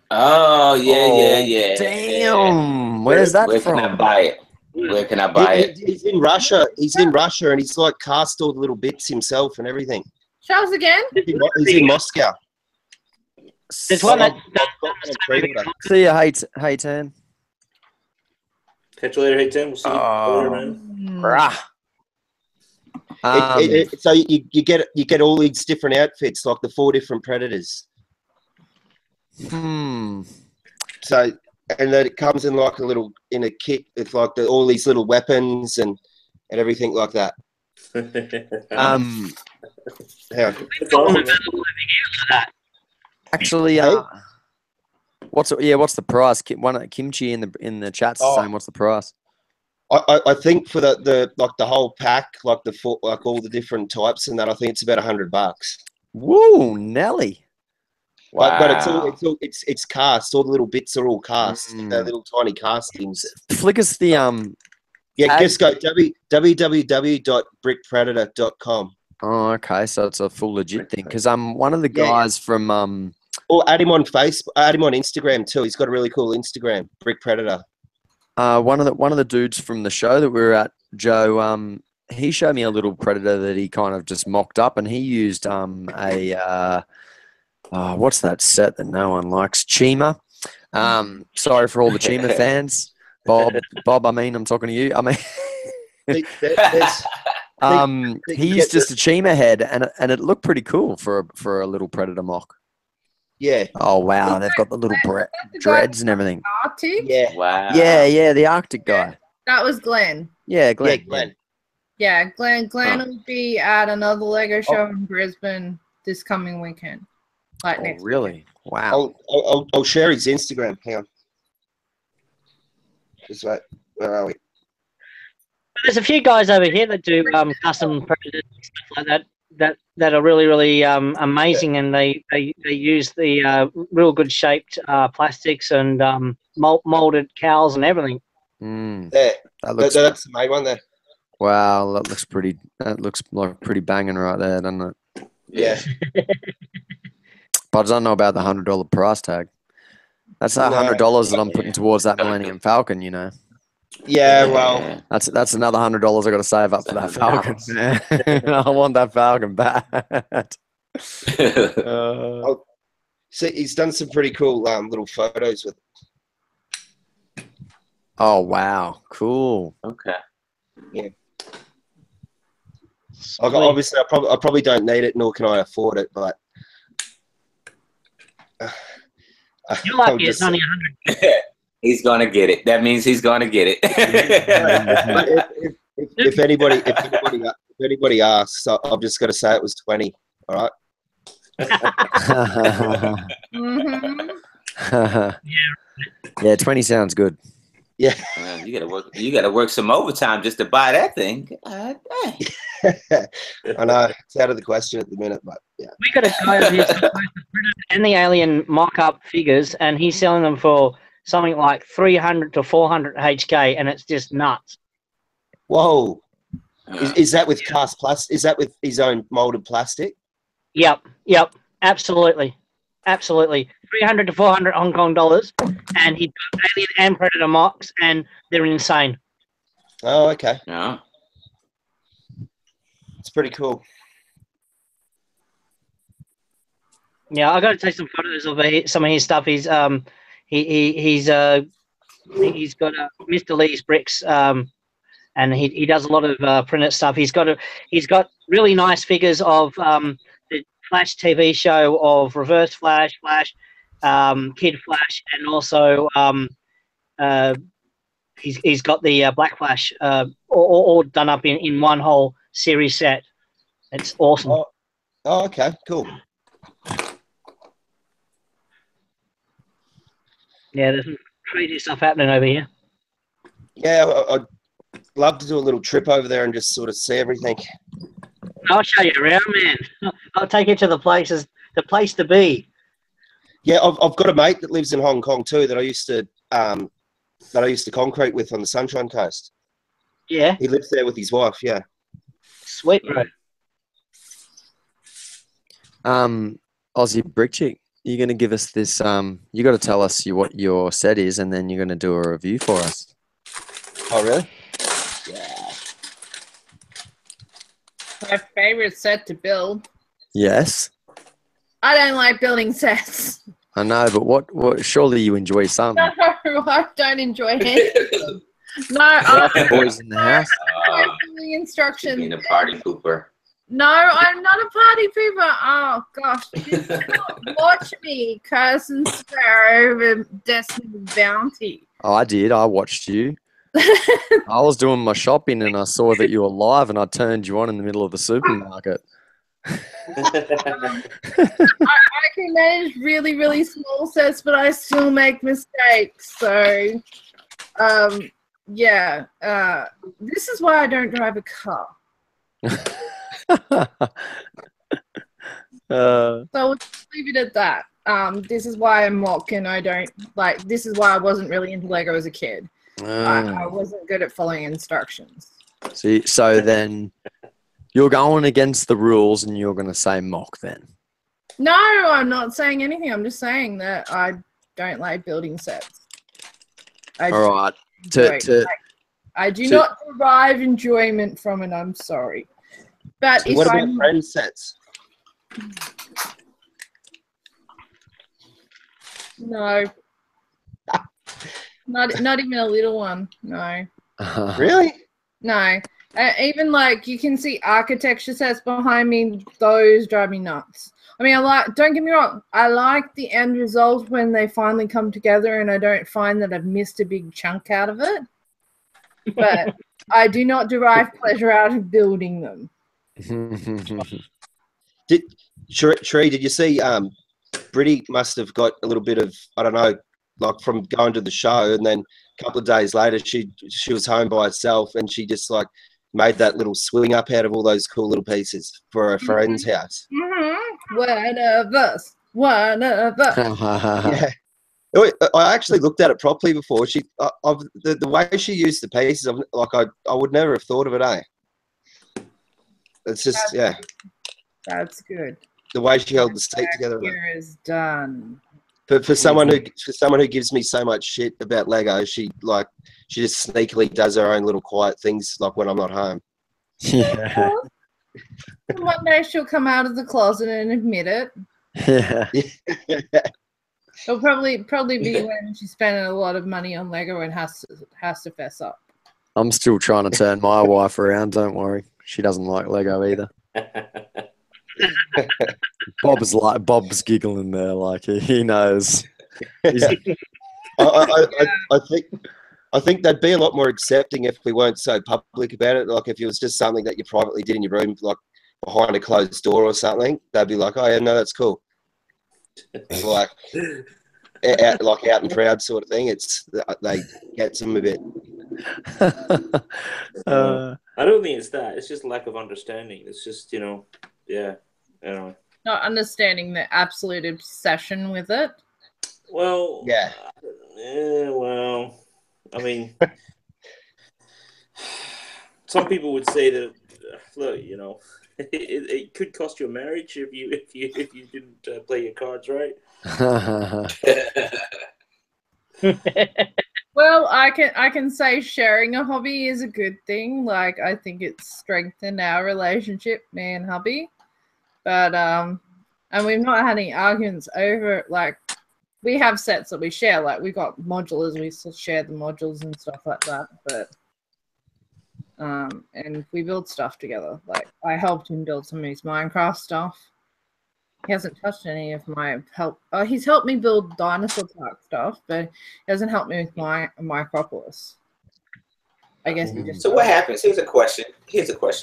Oh, yeah. Damn. Where's that from? Where can I buy it? Where can I buy it? He's in Russia. He's in Russia, and he's like cast all the little bits himself and everything. Show us again. He's in Moscow. There's one that See ya, hey, Tan. Catch you later, hey Tim. We'll see you later, man. So you get all these different outfits, like the 4 different Predators. So and then it comes in like in a kit. It's like all these little weapons and everything like that. Actually, what's the price? Kimchi in the chat's saying, what's the price? I think for the whole pack, like all the different types and that, I think it's about $100. Woo, Nelly! Wow. But it's cast. All the little bits are all cast. They're little tiny castings. Flick us the just go www.brickpredator.com. Oh, okay. So it's a full legit thing. Because one of the guys from or add him on Facebook. Add him on Instagram too. He's got a really cool Instagram, Brick Predator. One of the dudes from the show that we were at, Joe. He showed me a little Predator that he kind of just mocked up, and he used what's that set that no one likes? Chima. Sorry for all the Chima fans. Bob, I mean, I'm talking to you. I mean, he used just a Chima head, and it looked pretty cool for a little Predator mock. Yeah. Oh wow, they've got the little dreads and everything. Arctic? Yeah. Wow. Yeah, the Arctic guy. That was Glenn. Yeah, Glenn. Yeah, Glenn. Yeah, Glenn will be at another Lego show in Brisbane this coming weekend. Next really? weekend. Wow. I'll share his Instagram. Hang on. Just wait. Where are we? There's a few guys over here that do custom Predators and stuff like that are really, really amazing, and they use the real good shaped plastics and molded cowls and everything. There. That's the main one there. Wow, that looks like pretty banging right there, doesn't it? Yeah. But I don't know about the $100 price tag. That's $100 that I'm putting towards that Millennium Falcon, you know. Yeah, well, that's another $100 I got to save up for that Falcon. I want that Falcon bad. See, he's done some pretty cool little photos with. Oh wow, cool. Okay. Yeah. Obviously, I probably don't need it, nor can I afford it, but. You're lucky it's only 100. He's gonna get it. That means he's gonna get it. if anybody asks, I've just got to say it was 20. All right. Yeah, 20 sounds good. Yeah. You gotta work. You gotta work some overtime just to buy that thing. Dang. I know it's out of the question at the minute, but yeah. We got a guy over here who's got both the printed and the alien mock-up figures, and he's selling them for something like 300 to 400 HK, and it's just nuts. Whoa. Is that with cast plastic? Is that with his own molded plastic? Yep, absolutely. 300 to 400 Hong Kong dollars, and he's got alien and predator mocks, and they're insane. Oh, okay. Yeah. It's pretty cool. Yeah, I got to take some photos of some of his stuff. He's got Mr. Lee's bricks, and he does a lot of printed stuff. He's got really nice figures of the Flash TV show, of Reverse Flash, Kid Flash, and also he's got the Black Flash all done up in one whole series set. It's awesome. Oh, okay, cool. Yeah, there's some crazy stuff happening over here. Yeah, I'd love to do a little trip over there and just sort of see everything. I'll show you around, man. I'll take you to the place to be. Yeah, I've got a mate that lives in Hong Kong too that I used to concrete with on the Sunshine Coast. Yeah. He lives there with his wife. Yeah. Sweet, bro. Aussie Brick Chick, you're going to give us this. You got to tell us what your set is, and then you're going to do a review for us. Oh, really? Yeah. My favorite set to build. Yes. I don't like building sets. I know, but what? Surely you enjoy some. No, I don't enjoy it. No, Boys in the house. building instructions. Being a party pooper. No, I'm not a party pooper. Oh gosh, you cannot watch me curse and swear over Destiny's Bounty. Oh, I did. I watched you. I was doing my shopping and I saw that you were live, and I turned you on in the middle of the supermarket. I can manage really, really small sets, but I still make mistakes. So, yeah. This is why I don't drive a car. So we'll just leave it at that. This is why I'm mock, and I don't like. This is why I wasn't really into Lego as a kid. I wasn't good at following instructions. See, so then you're going against the rules, and you're going to say mock then. No, I'm not saying anything. I'm just saying that I don't like building sets. All right. I do not derive enjoyment from it. I'm sorry. But what about friend sets? No. Not even a little one. No. Really? No. Even like you can see architecture sets behind me. Those drive me nuts. I mean, don't get me wrong. I like the end result when they finally come together, and I don't find that I've missed a big chunk out of it. But I do not derive pleasure out of building them. Sheree, did you see Britty must have got a little bit of, I don't know, like from going to the show, and then a couple of days later she was home by herself, and she just like made that little swing up out of all those cool little pieces for her friend's house. One of us. Yeah. I actually looked at it properly before. The way she used the pieces, I would never have thought of it, eh? It's just, That's good. the way she held the seat together. Here is done. But for someone who gives me so much shit about Lego, she just sneakily does her own little quiet things, like when I'm not home. Yeah. One day she'll come out of the closet and admit it. Yeah. It'll probably be when she's spending a lot of money on Lego and has to fess up. I'm still trying to turn my wife around. Don't worry. She doesn't like Lego either. Bob's giggling there, like he knows. I think they'd be a lot more accepting if we weren't so public about it. Like if it was just something that you privately did in your room, like behind a closed door or something, they'd be like, "Oh yeah, no, that's cool." Like, like out and proud sort of thing. It's they get them a bit. I don't think it's that. It's just lack of understanding. It's just, yeah. Anyway. Not understanding the absolute obsession with it. Well, Yeah. Well, I mean, some people would say that, look, it could cost you a marriage if you didn't play your cards right. Well, I can say sharing a hobby is a good thing. Like, I think it's strengthened our relationship, me and hubby. But and we've not had any arguments over it. Like, we have sets that we share. Like, we got modulars, we still share the modules and stuff like that. But and we build stuff together. Like, I helped him build some of his Minecraft stuff. He hasn't touched any of my help. He's helped me build dinosaur park stuff, but he hasn't helped me with my Micropolis. I guess he just. So what happens? Here's a question.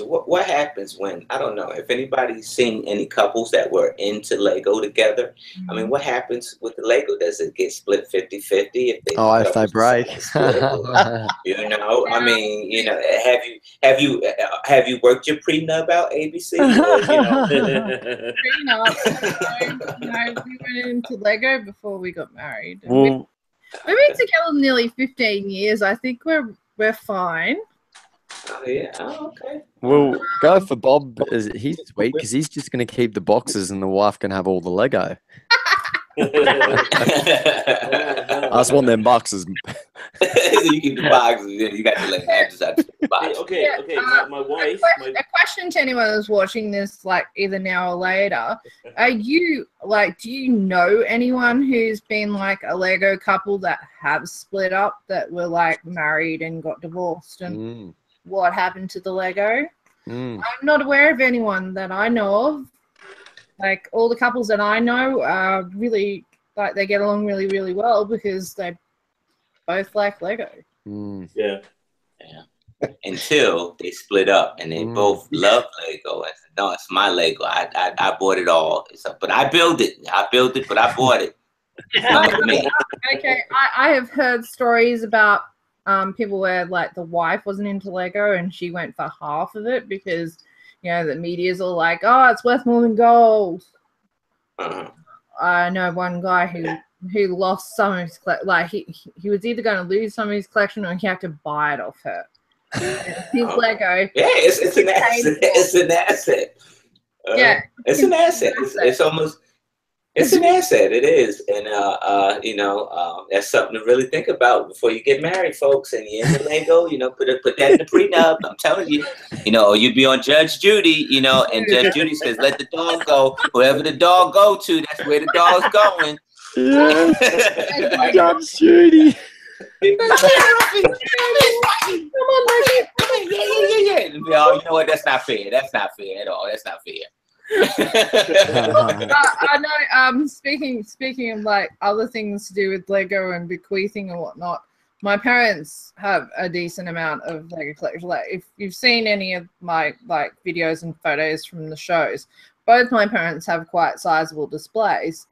What happens when, I don't know if anybody's seen any couples that were into Lego together? I mean, what happens with the Lego? Does it get split 50-50 if they if they break? I mean, have you worked your prenup out, ABC? Prenup. We went into Lego before we got married. We've been together nearly 15 years. I think we're fine. Oh, yeah. Oh, okay. We'll go for Bob. He's sweet because he's just going to keep the boxes and the wife can have all the Lego. I just want them boxes. You keep the boxes. You got to the boxes. Okay. My wife. A question to anyone who's watching this, like either now or later, do you know anyone who's been like a Lego couple that have split up, that were like married and got divorced, and what happened to the Lego? I'm not aware of anyone that I know of. Like, all the couples that I know are really, like, they get along really, really well because they both like Lego. Yeah. Until they split up and they both love Lego. I said, no, it's my Lego. I bought it all. But I built it, but I bought it. Okay, I have heard stories about people where, like, the wife wasn't into Lego and she went for half of it because, the media's all like, oh, it's worth more than gold. I know one guy who lost some of his like he was either going to lose some of his collection or he had to buy it off her. His Lego. Yeah, it's an asset. It's an asset. It's an asset. It's almost. It's an asset. It is, and that's something to really think about before you get married, folks. And you're in the Lego, put that in the prenup. I'm telling you, or you'd be on Judge Judy, and Judge Judy says, "Let the dog go. Wherever the dog go to, that's where the dog's going." Yeah, Judge Judy. Come on, yeah. You know what? That's not fair. That's not fair at all. That's not fair. I know. Speaking of like other things to do with Lego and bequeathing and whatnot, my parents have a decent amount of Lego collection. Like, if you've seen any of my like videos and photos from the shows, both my parents have quite sizable displays.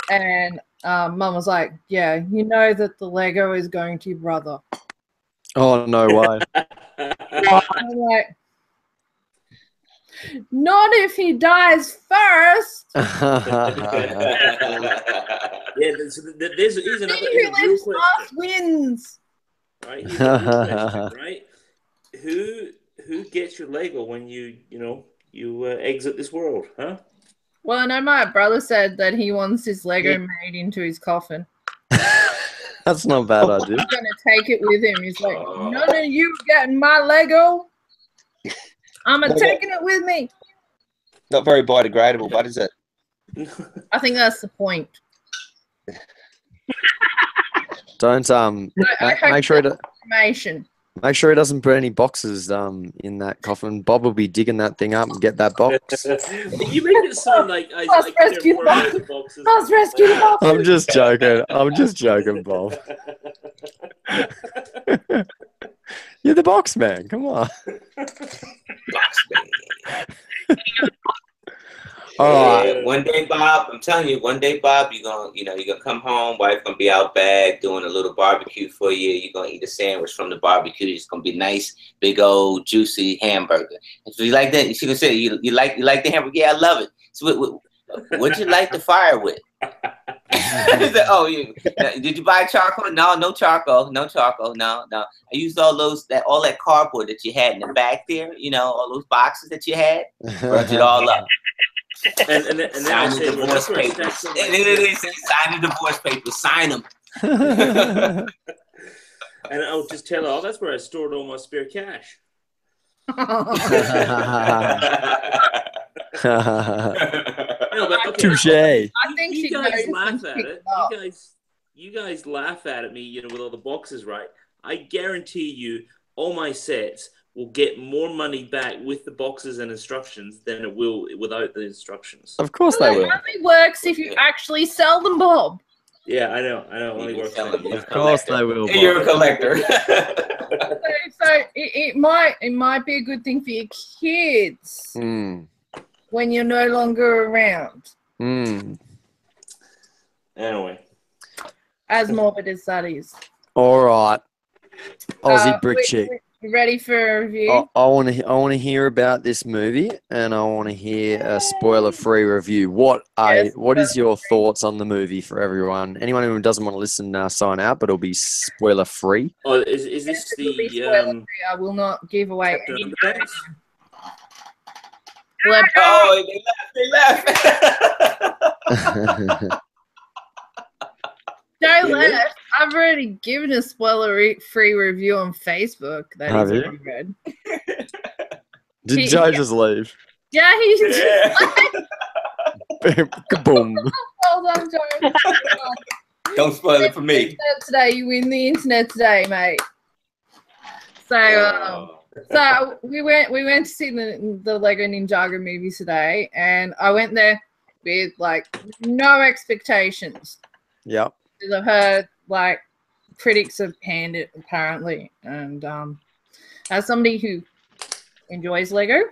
And Mum was like, "Yeah, you know that the Lego is going to your brother." Oh, no way. I'm like, not if he dies first. Yeah, here's another Who lives last wins. Right? Here's another question, right? Who gets your Lego when you exit this world, huh? Well, I know my brother said that he wants his Lego made into his coffin. That's not a bad idea. He's going to take it with him. He's like, none of you getting my Lego. I'm taking it with me. Not very biodegradable, but is it? I think that's the point. Don't make sure information. Make sure he doesn't put any boxes in that coffin. Bob will be digging that thing up and get that box. You make it sound like I rescue the boxes. Must rescue the boxes. I'm just joking. I'm just joking, Bob. You're the box man. Come on. Box man. All right. Yeah, one day, Bob, I'm telling you, one day, Bob, you're gonna come home, wife gonna be out back doing a little barbecue for you. You're gonna eat a sandwich from the barbecue. It's gonna be nice, big old juicy hamburger. If you like that, she's gonna say, you like the hamburger? Yeah, I love it. So what'd you light the fire with? Did you buy charcoal? No charcoal. No. I used all that cardboard that you had in the back there. All those boxes that you had. Rubbed it all up. And then Sign the divorce papers. Sign the divorce papers. Sign them. And I'll just tell her, that's where I stored all my spare cash. Touche. I think You she guys knows laugh when at she it. picks up. You guys laugh at me, with all the boxes, right? I guarantee you, all my sets will get more money back with the boxes and instructions than it will without the instructions. Of course they will. It only works if you actually sell them, Bob. Yeah, I know. Only works. Of course they will. Bob. You're a collector. So it might be a good thing for your kids when you're no longer around. Anyway. As morbid as that is. All right. Aussie Brick Chick. You ready for a review? I want to hear about this movie, and I want to hear a spoiler-free review. What is your thoughts on the movie for everyone? Anyone who doesn't want to listen, sign out, but it'll be spoiler-free. Oh, is this the I will not give away any. Oh, they left. Don't left. I've already given a spoiler-free review on Facebook that Have he's you? already read. Did Joe just leave? Yeah, he's just Kaboom. well done, Joe. Don't spoil it for me. Today, you win the internet today, mate. So we went to see the Lego Ninjago movie today, and I went there with no expectations. Yep. Because I've heard critics have panned it apparently, and as somebody who enjoys Lego,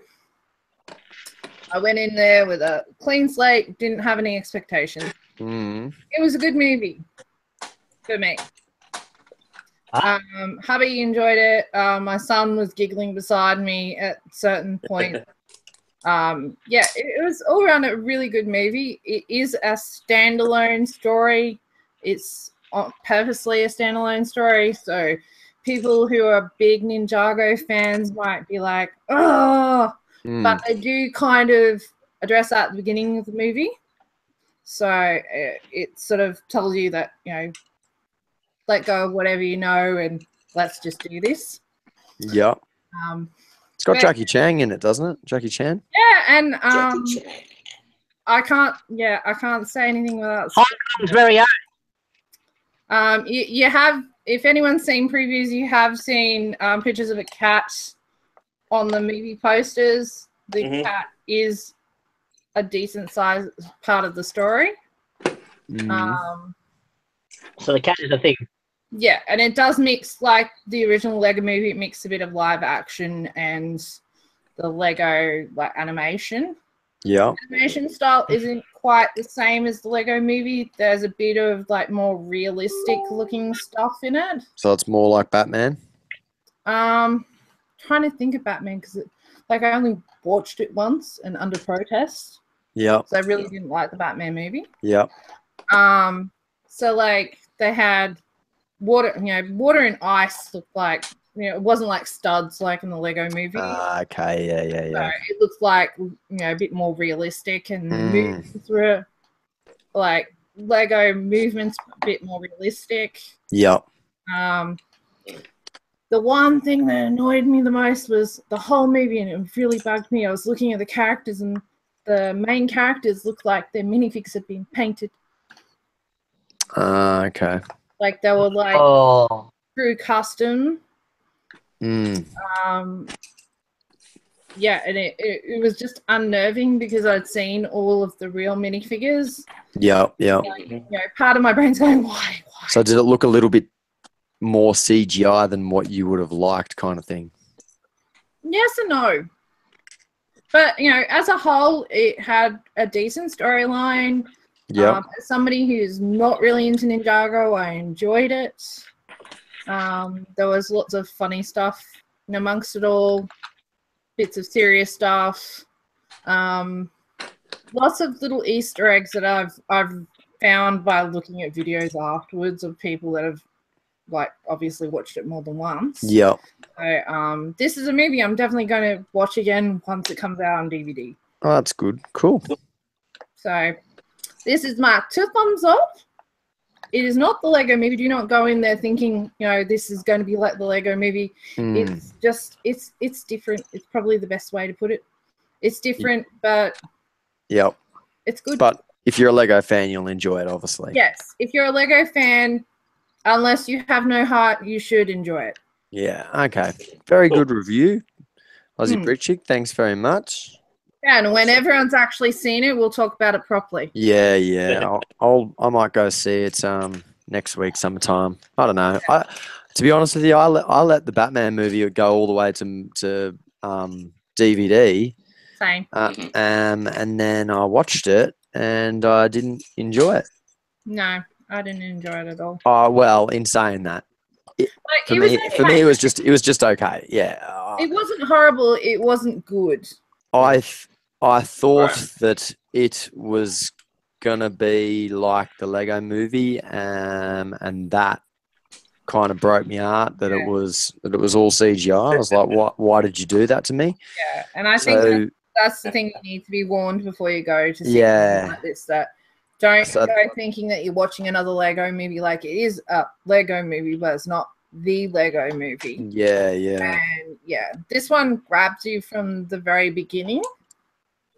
I went in there with a clean slate, didn't have any expectations. It was a good movie for me. Hubby enjoyed it. My son was giggling beside me at a certain point. It was all around a really good movie. It is a standalone story. It's purposely a standalone story, so people who are big Ninjago fans might be like, oh, but they do kind of address that at the beginning of the movie. So it sort of tells you that, let go of whatever you know and let's just do this. Yeah. It's got Jackie Chan in it, doesn't it? Jackie Chan? Yeah, and I can't say anything without Hong Kong's very own. You have, if anyone's seen previews, you have seen pictures of a cat on the movie posters. The cat is a decent sized part of the story. So the cat is a thing. Yeah, and it does mix, like the original Lego movie, it mixed a bit of live action and the Lego animation. Yeah. Animation style isn't quite the same as the Lego movie. There's a bit of more realistic looking stuff in it. So it's more like Batman? Trying to think of Batman because I only watched it once and under protest. Yeah. So I really didn't like the Batman movie. Yeah. So they had water and ice looked like, it wasn't like studs like in the Lego movie. Okay, yeah. So it looks like, a bit more realistic, and the movements were Lego movements a bit more realistic. Yep. The one thing that annoyed me the most was the whole movie, and it really bugged me. I was looking at the characters, and the main characters looked like their minifigs had been painted. Okay. They were true custom. And it was just unnerving because I'd seen all of the real minifigures. Yeah. Part of my brain's going, why? So did it look a little bit more CGI than what you would have liked, kind of thing? Yes and no. But, you know, as a whole, it had a decent storyline. Yep. As somebody who's not really into Ninjago, I enjoyed it. There was lots of funny stuff in amongst it all, bits of serious stuff. Lots of little Easter eggs that I've found by looking at videos afterwards of people that have, like, obviously watched it more than once. Yep. So, this is a movie I'm definitely going to watch again once it comes out on DVD. Oh, that's good. Cool. So, this is my 2 thumbs up. It is not the Lego movie. Do not go in there thinking, you know, this is going to be like the Lego movie. It's just, it's different. It's probably the best way to put it. It's different, but Yep. it's good. But if you're a Lego fan, you'll enjoy it, obviously. Yes, if you're a Lego fan, unless you have no heart, you should enjoy it. Yeah. Okay. Very good review, Aussie Britchick. Thanks very much. Yeah, and when everyone's actually seen it, we'll talk about it properly. Yeah, yeah. I might go see it next week sometime. I don't know. To be honest with you, I let the Batman movie go all the way to DVD. Same. And then I watched it and I didn't enjoy it. No, I didn't enjoy it at all. Oh well, in saying that, for me it was just okay. Yeah. It wasn't horrible. It wasn't good. I thought that it was gonna be like the Lego movie, and that kind of broke me out that it was all CGI. I was like, why did you do that to me? Yeah, and I think that's the thing, you need to be warned before you go to see something like this. That don't go thinking that you're watching another Lego movie. Like, it is a Lego movie, but it's not the Lego movie. Yeah, yeah. And yeah, this one grabs you from the very beginning,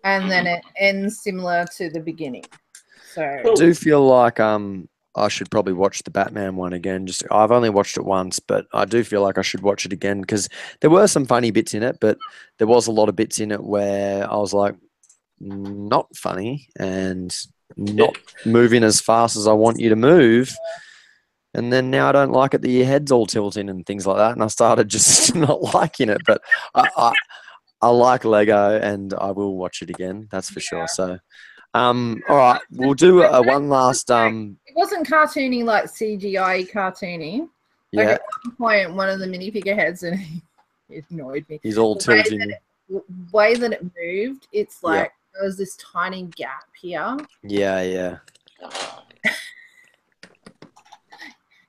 and then it ends similar to the beginning. So I do feel like I should probably watch the Batman one again. I've only watched it once, but I do feel like I should watch it again because there were some funny bits in it, but there was a lot of bits in it where I was like, not funny and not moving as fast as I want you to move. And then now I don't like it that your head's all tilting and things like that. And I started just not liking it. But I like Lego and I will watch it again. That's for sure. So, all right, we'll do one last. It wasn't cartoony like CGI cartoony. Like at one point, one of the minifigure heads, and it annoyed me. He's all tilting. The way that it moved, it's like there was this tiny gap here. Yeah, yeah.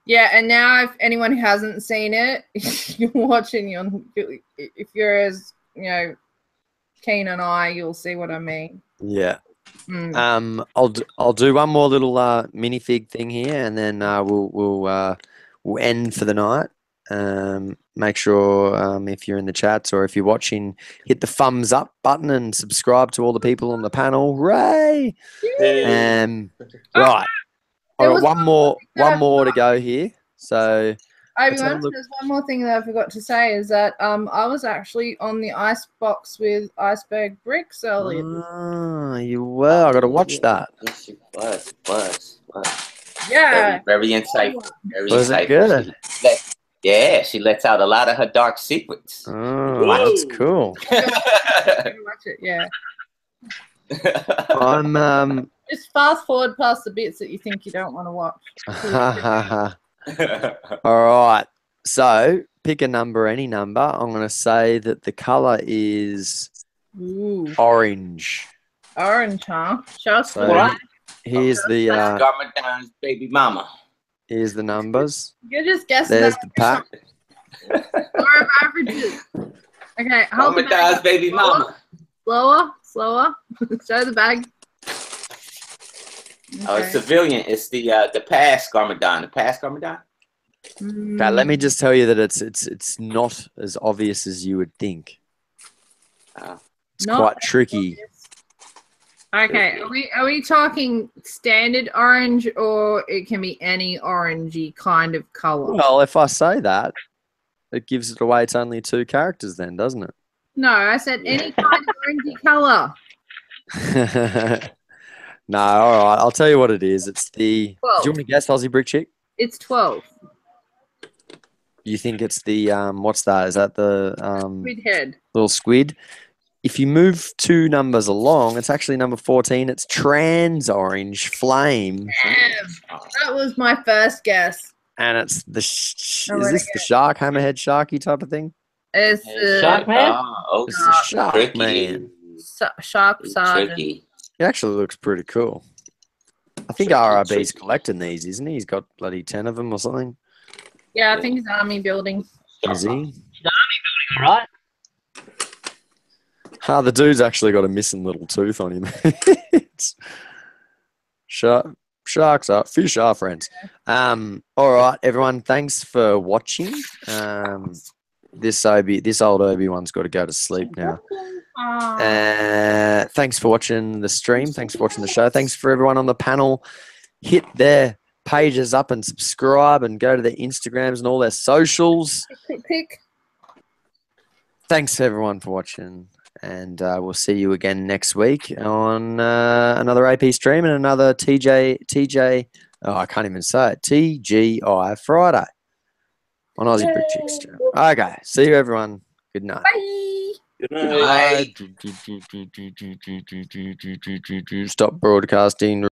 Yeah, and now if anyone hasn't seen it, you're watching. If you're as keen on I, you'll see what I mean. Yeah. I'll do one more little minifig thing here, and then we'll end for the night. Make sure if you're in the chats or if you're watching, hit the thumbs up button and subscribe to all the people on the panel. Hooray! Right. All right, one more to go here. So Obi-Wan, there's one more thing that I forgot to say is that I was actually on the ice box with iceberg bricks earlier. Oh, you were. I got to watch that. Yes, you was. Yeah. Very insightful. Was it good? She lets out a lot of her dark secrets. Oh, that's cool. Watch it, yeah. I'm just fast forward past the bits that you think you don't want to watch. All right. So pick a number, any number. I'm going to say that the color is orange. Orange, huh? Just so here's the Garmadon's baby mama. Here's the numbers. You're just guessing. There's the pack. Or averages. Okay, hold the Garmadon's baby mama. Slower. Show the bag. Okay. Oh, it's civilian. It's the past Garmadon. The past Garmadon. Okay, let me just tell you that it's not as obvious as you would think. It's quite tricky. Okay, are we talking standard orange, or it can be any orangey kind of color? Well, if I say that, it gives it away. It's only 2 characters, then, doesn't it? No, I said any kind of orangey color. No, all right. I'll tell you what it is. It's the. 12. Do you want to guess, Aussie Brick Chick? It's 12. You think it's the what's that? Is that the squid head? Little squid. if you move 2 numbers along, it's actually number 14. It's trans orange flame. That was my first guess. And it's the is this the shark, hammerhead sharky type of thing? It's Shark Man? It's the shark tricky. man. Shark Sergeant. Tricky. It actually looks pretty cool. I think RRB's collecting these, isn't he? He's got bloody 10 of them or something. Yeah, I think it's army building. Is he? All right. The dude's actually got a missing little tooth on him. Sharks are fish are friends. All right, everyone. Thanks for watching. This old Obi-Wan's got to go to sleep now. Thanks for watching the stream. Thanks for watching the show. Thanks for everyone on the panel. Hit their pages up and subscribe and go to their Instagrams and all their socials. Pick. Thanks everyone for watching. And we'll see you again next week on another AP stream and another TJ. Oh, I can't even say it. TGI Friday on Aussie Brick Chick stream. Okay, see you everyone. Good night. Bye. Good night. Stop broadcasting.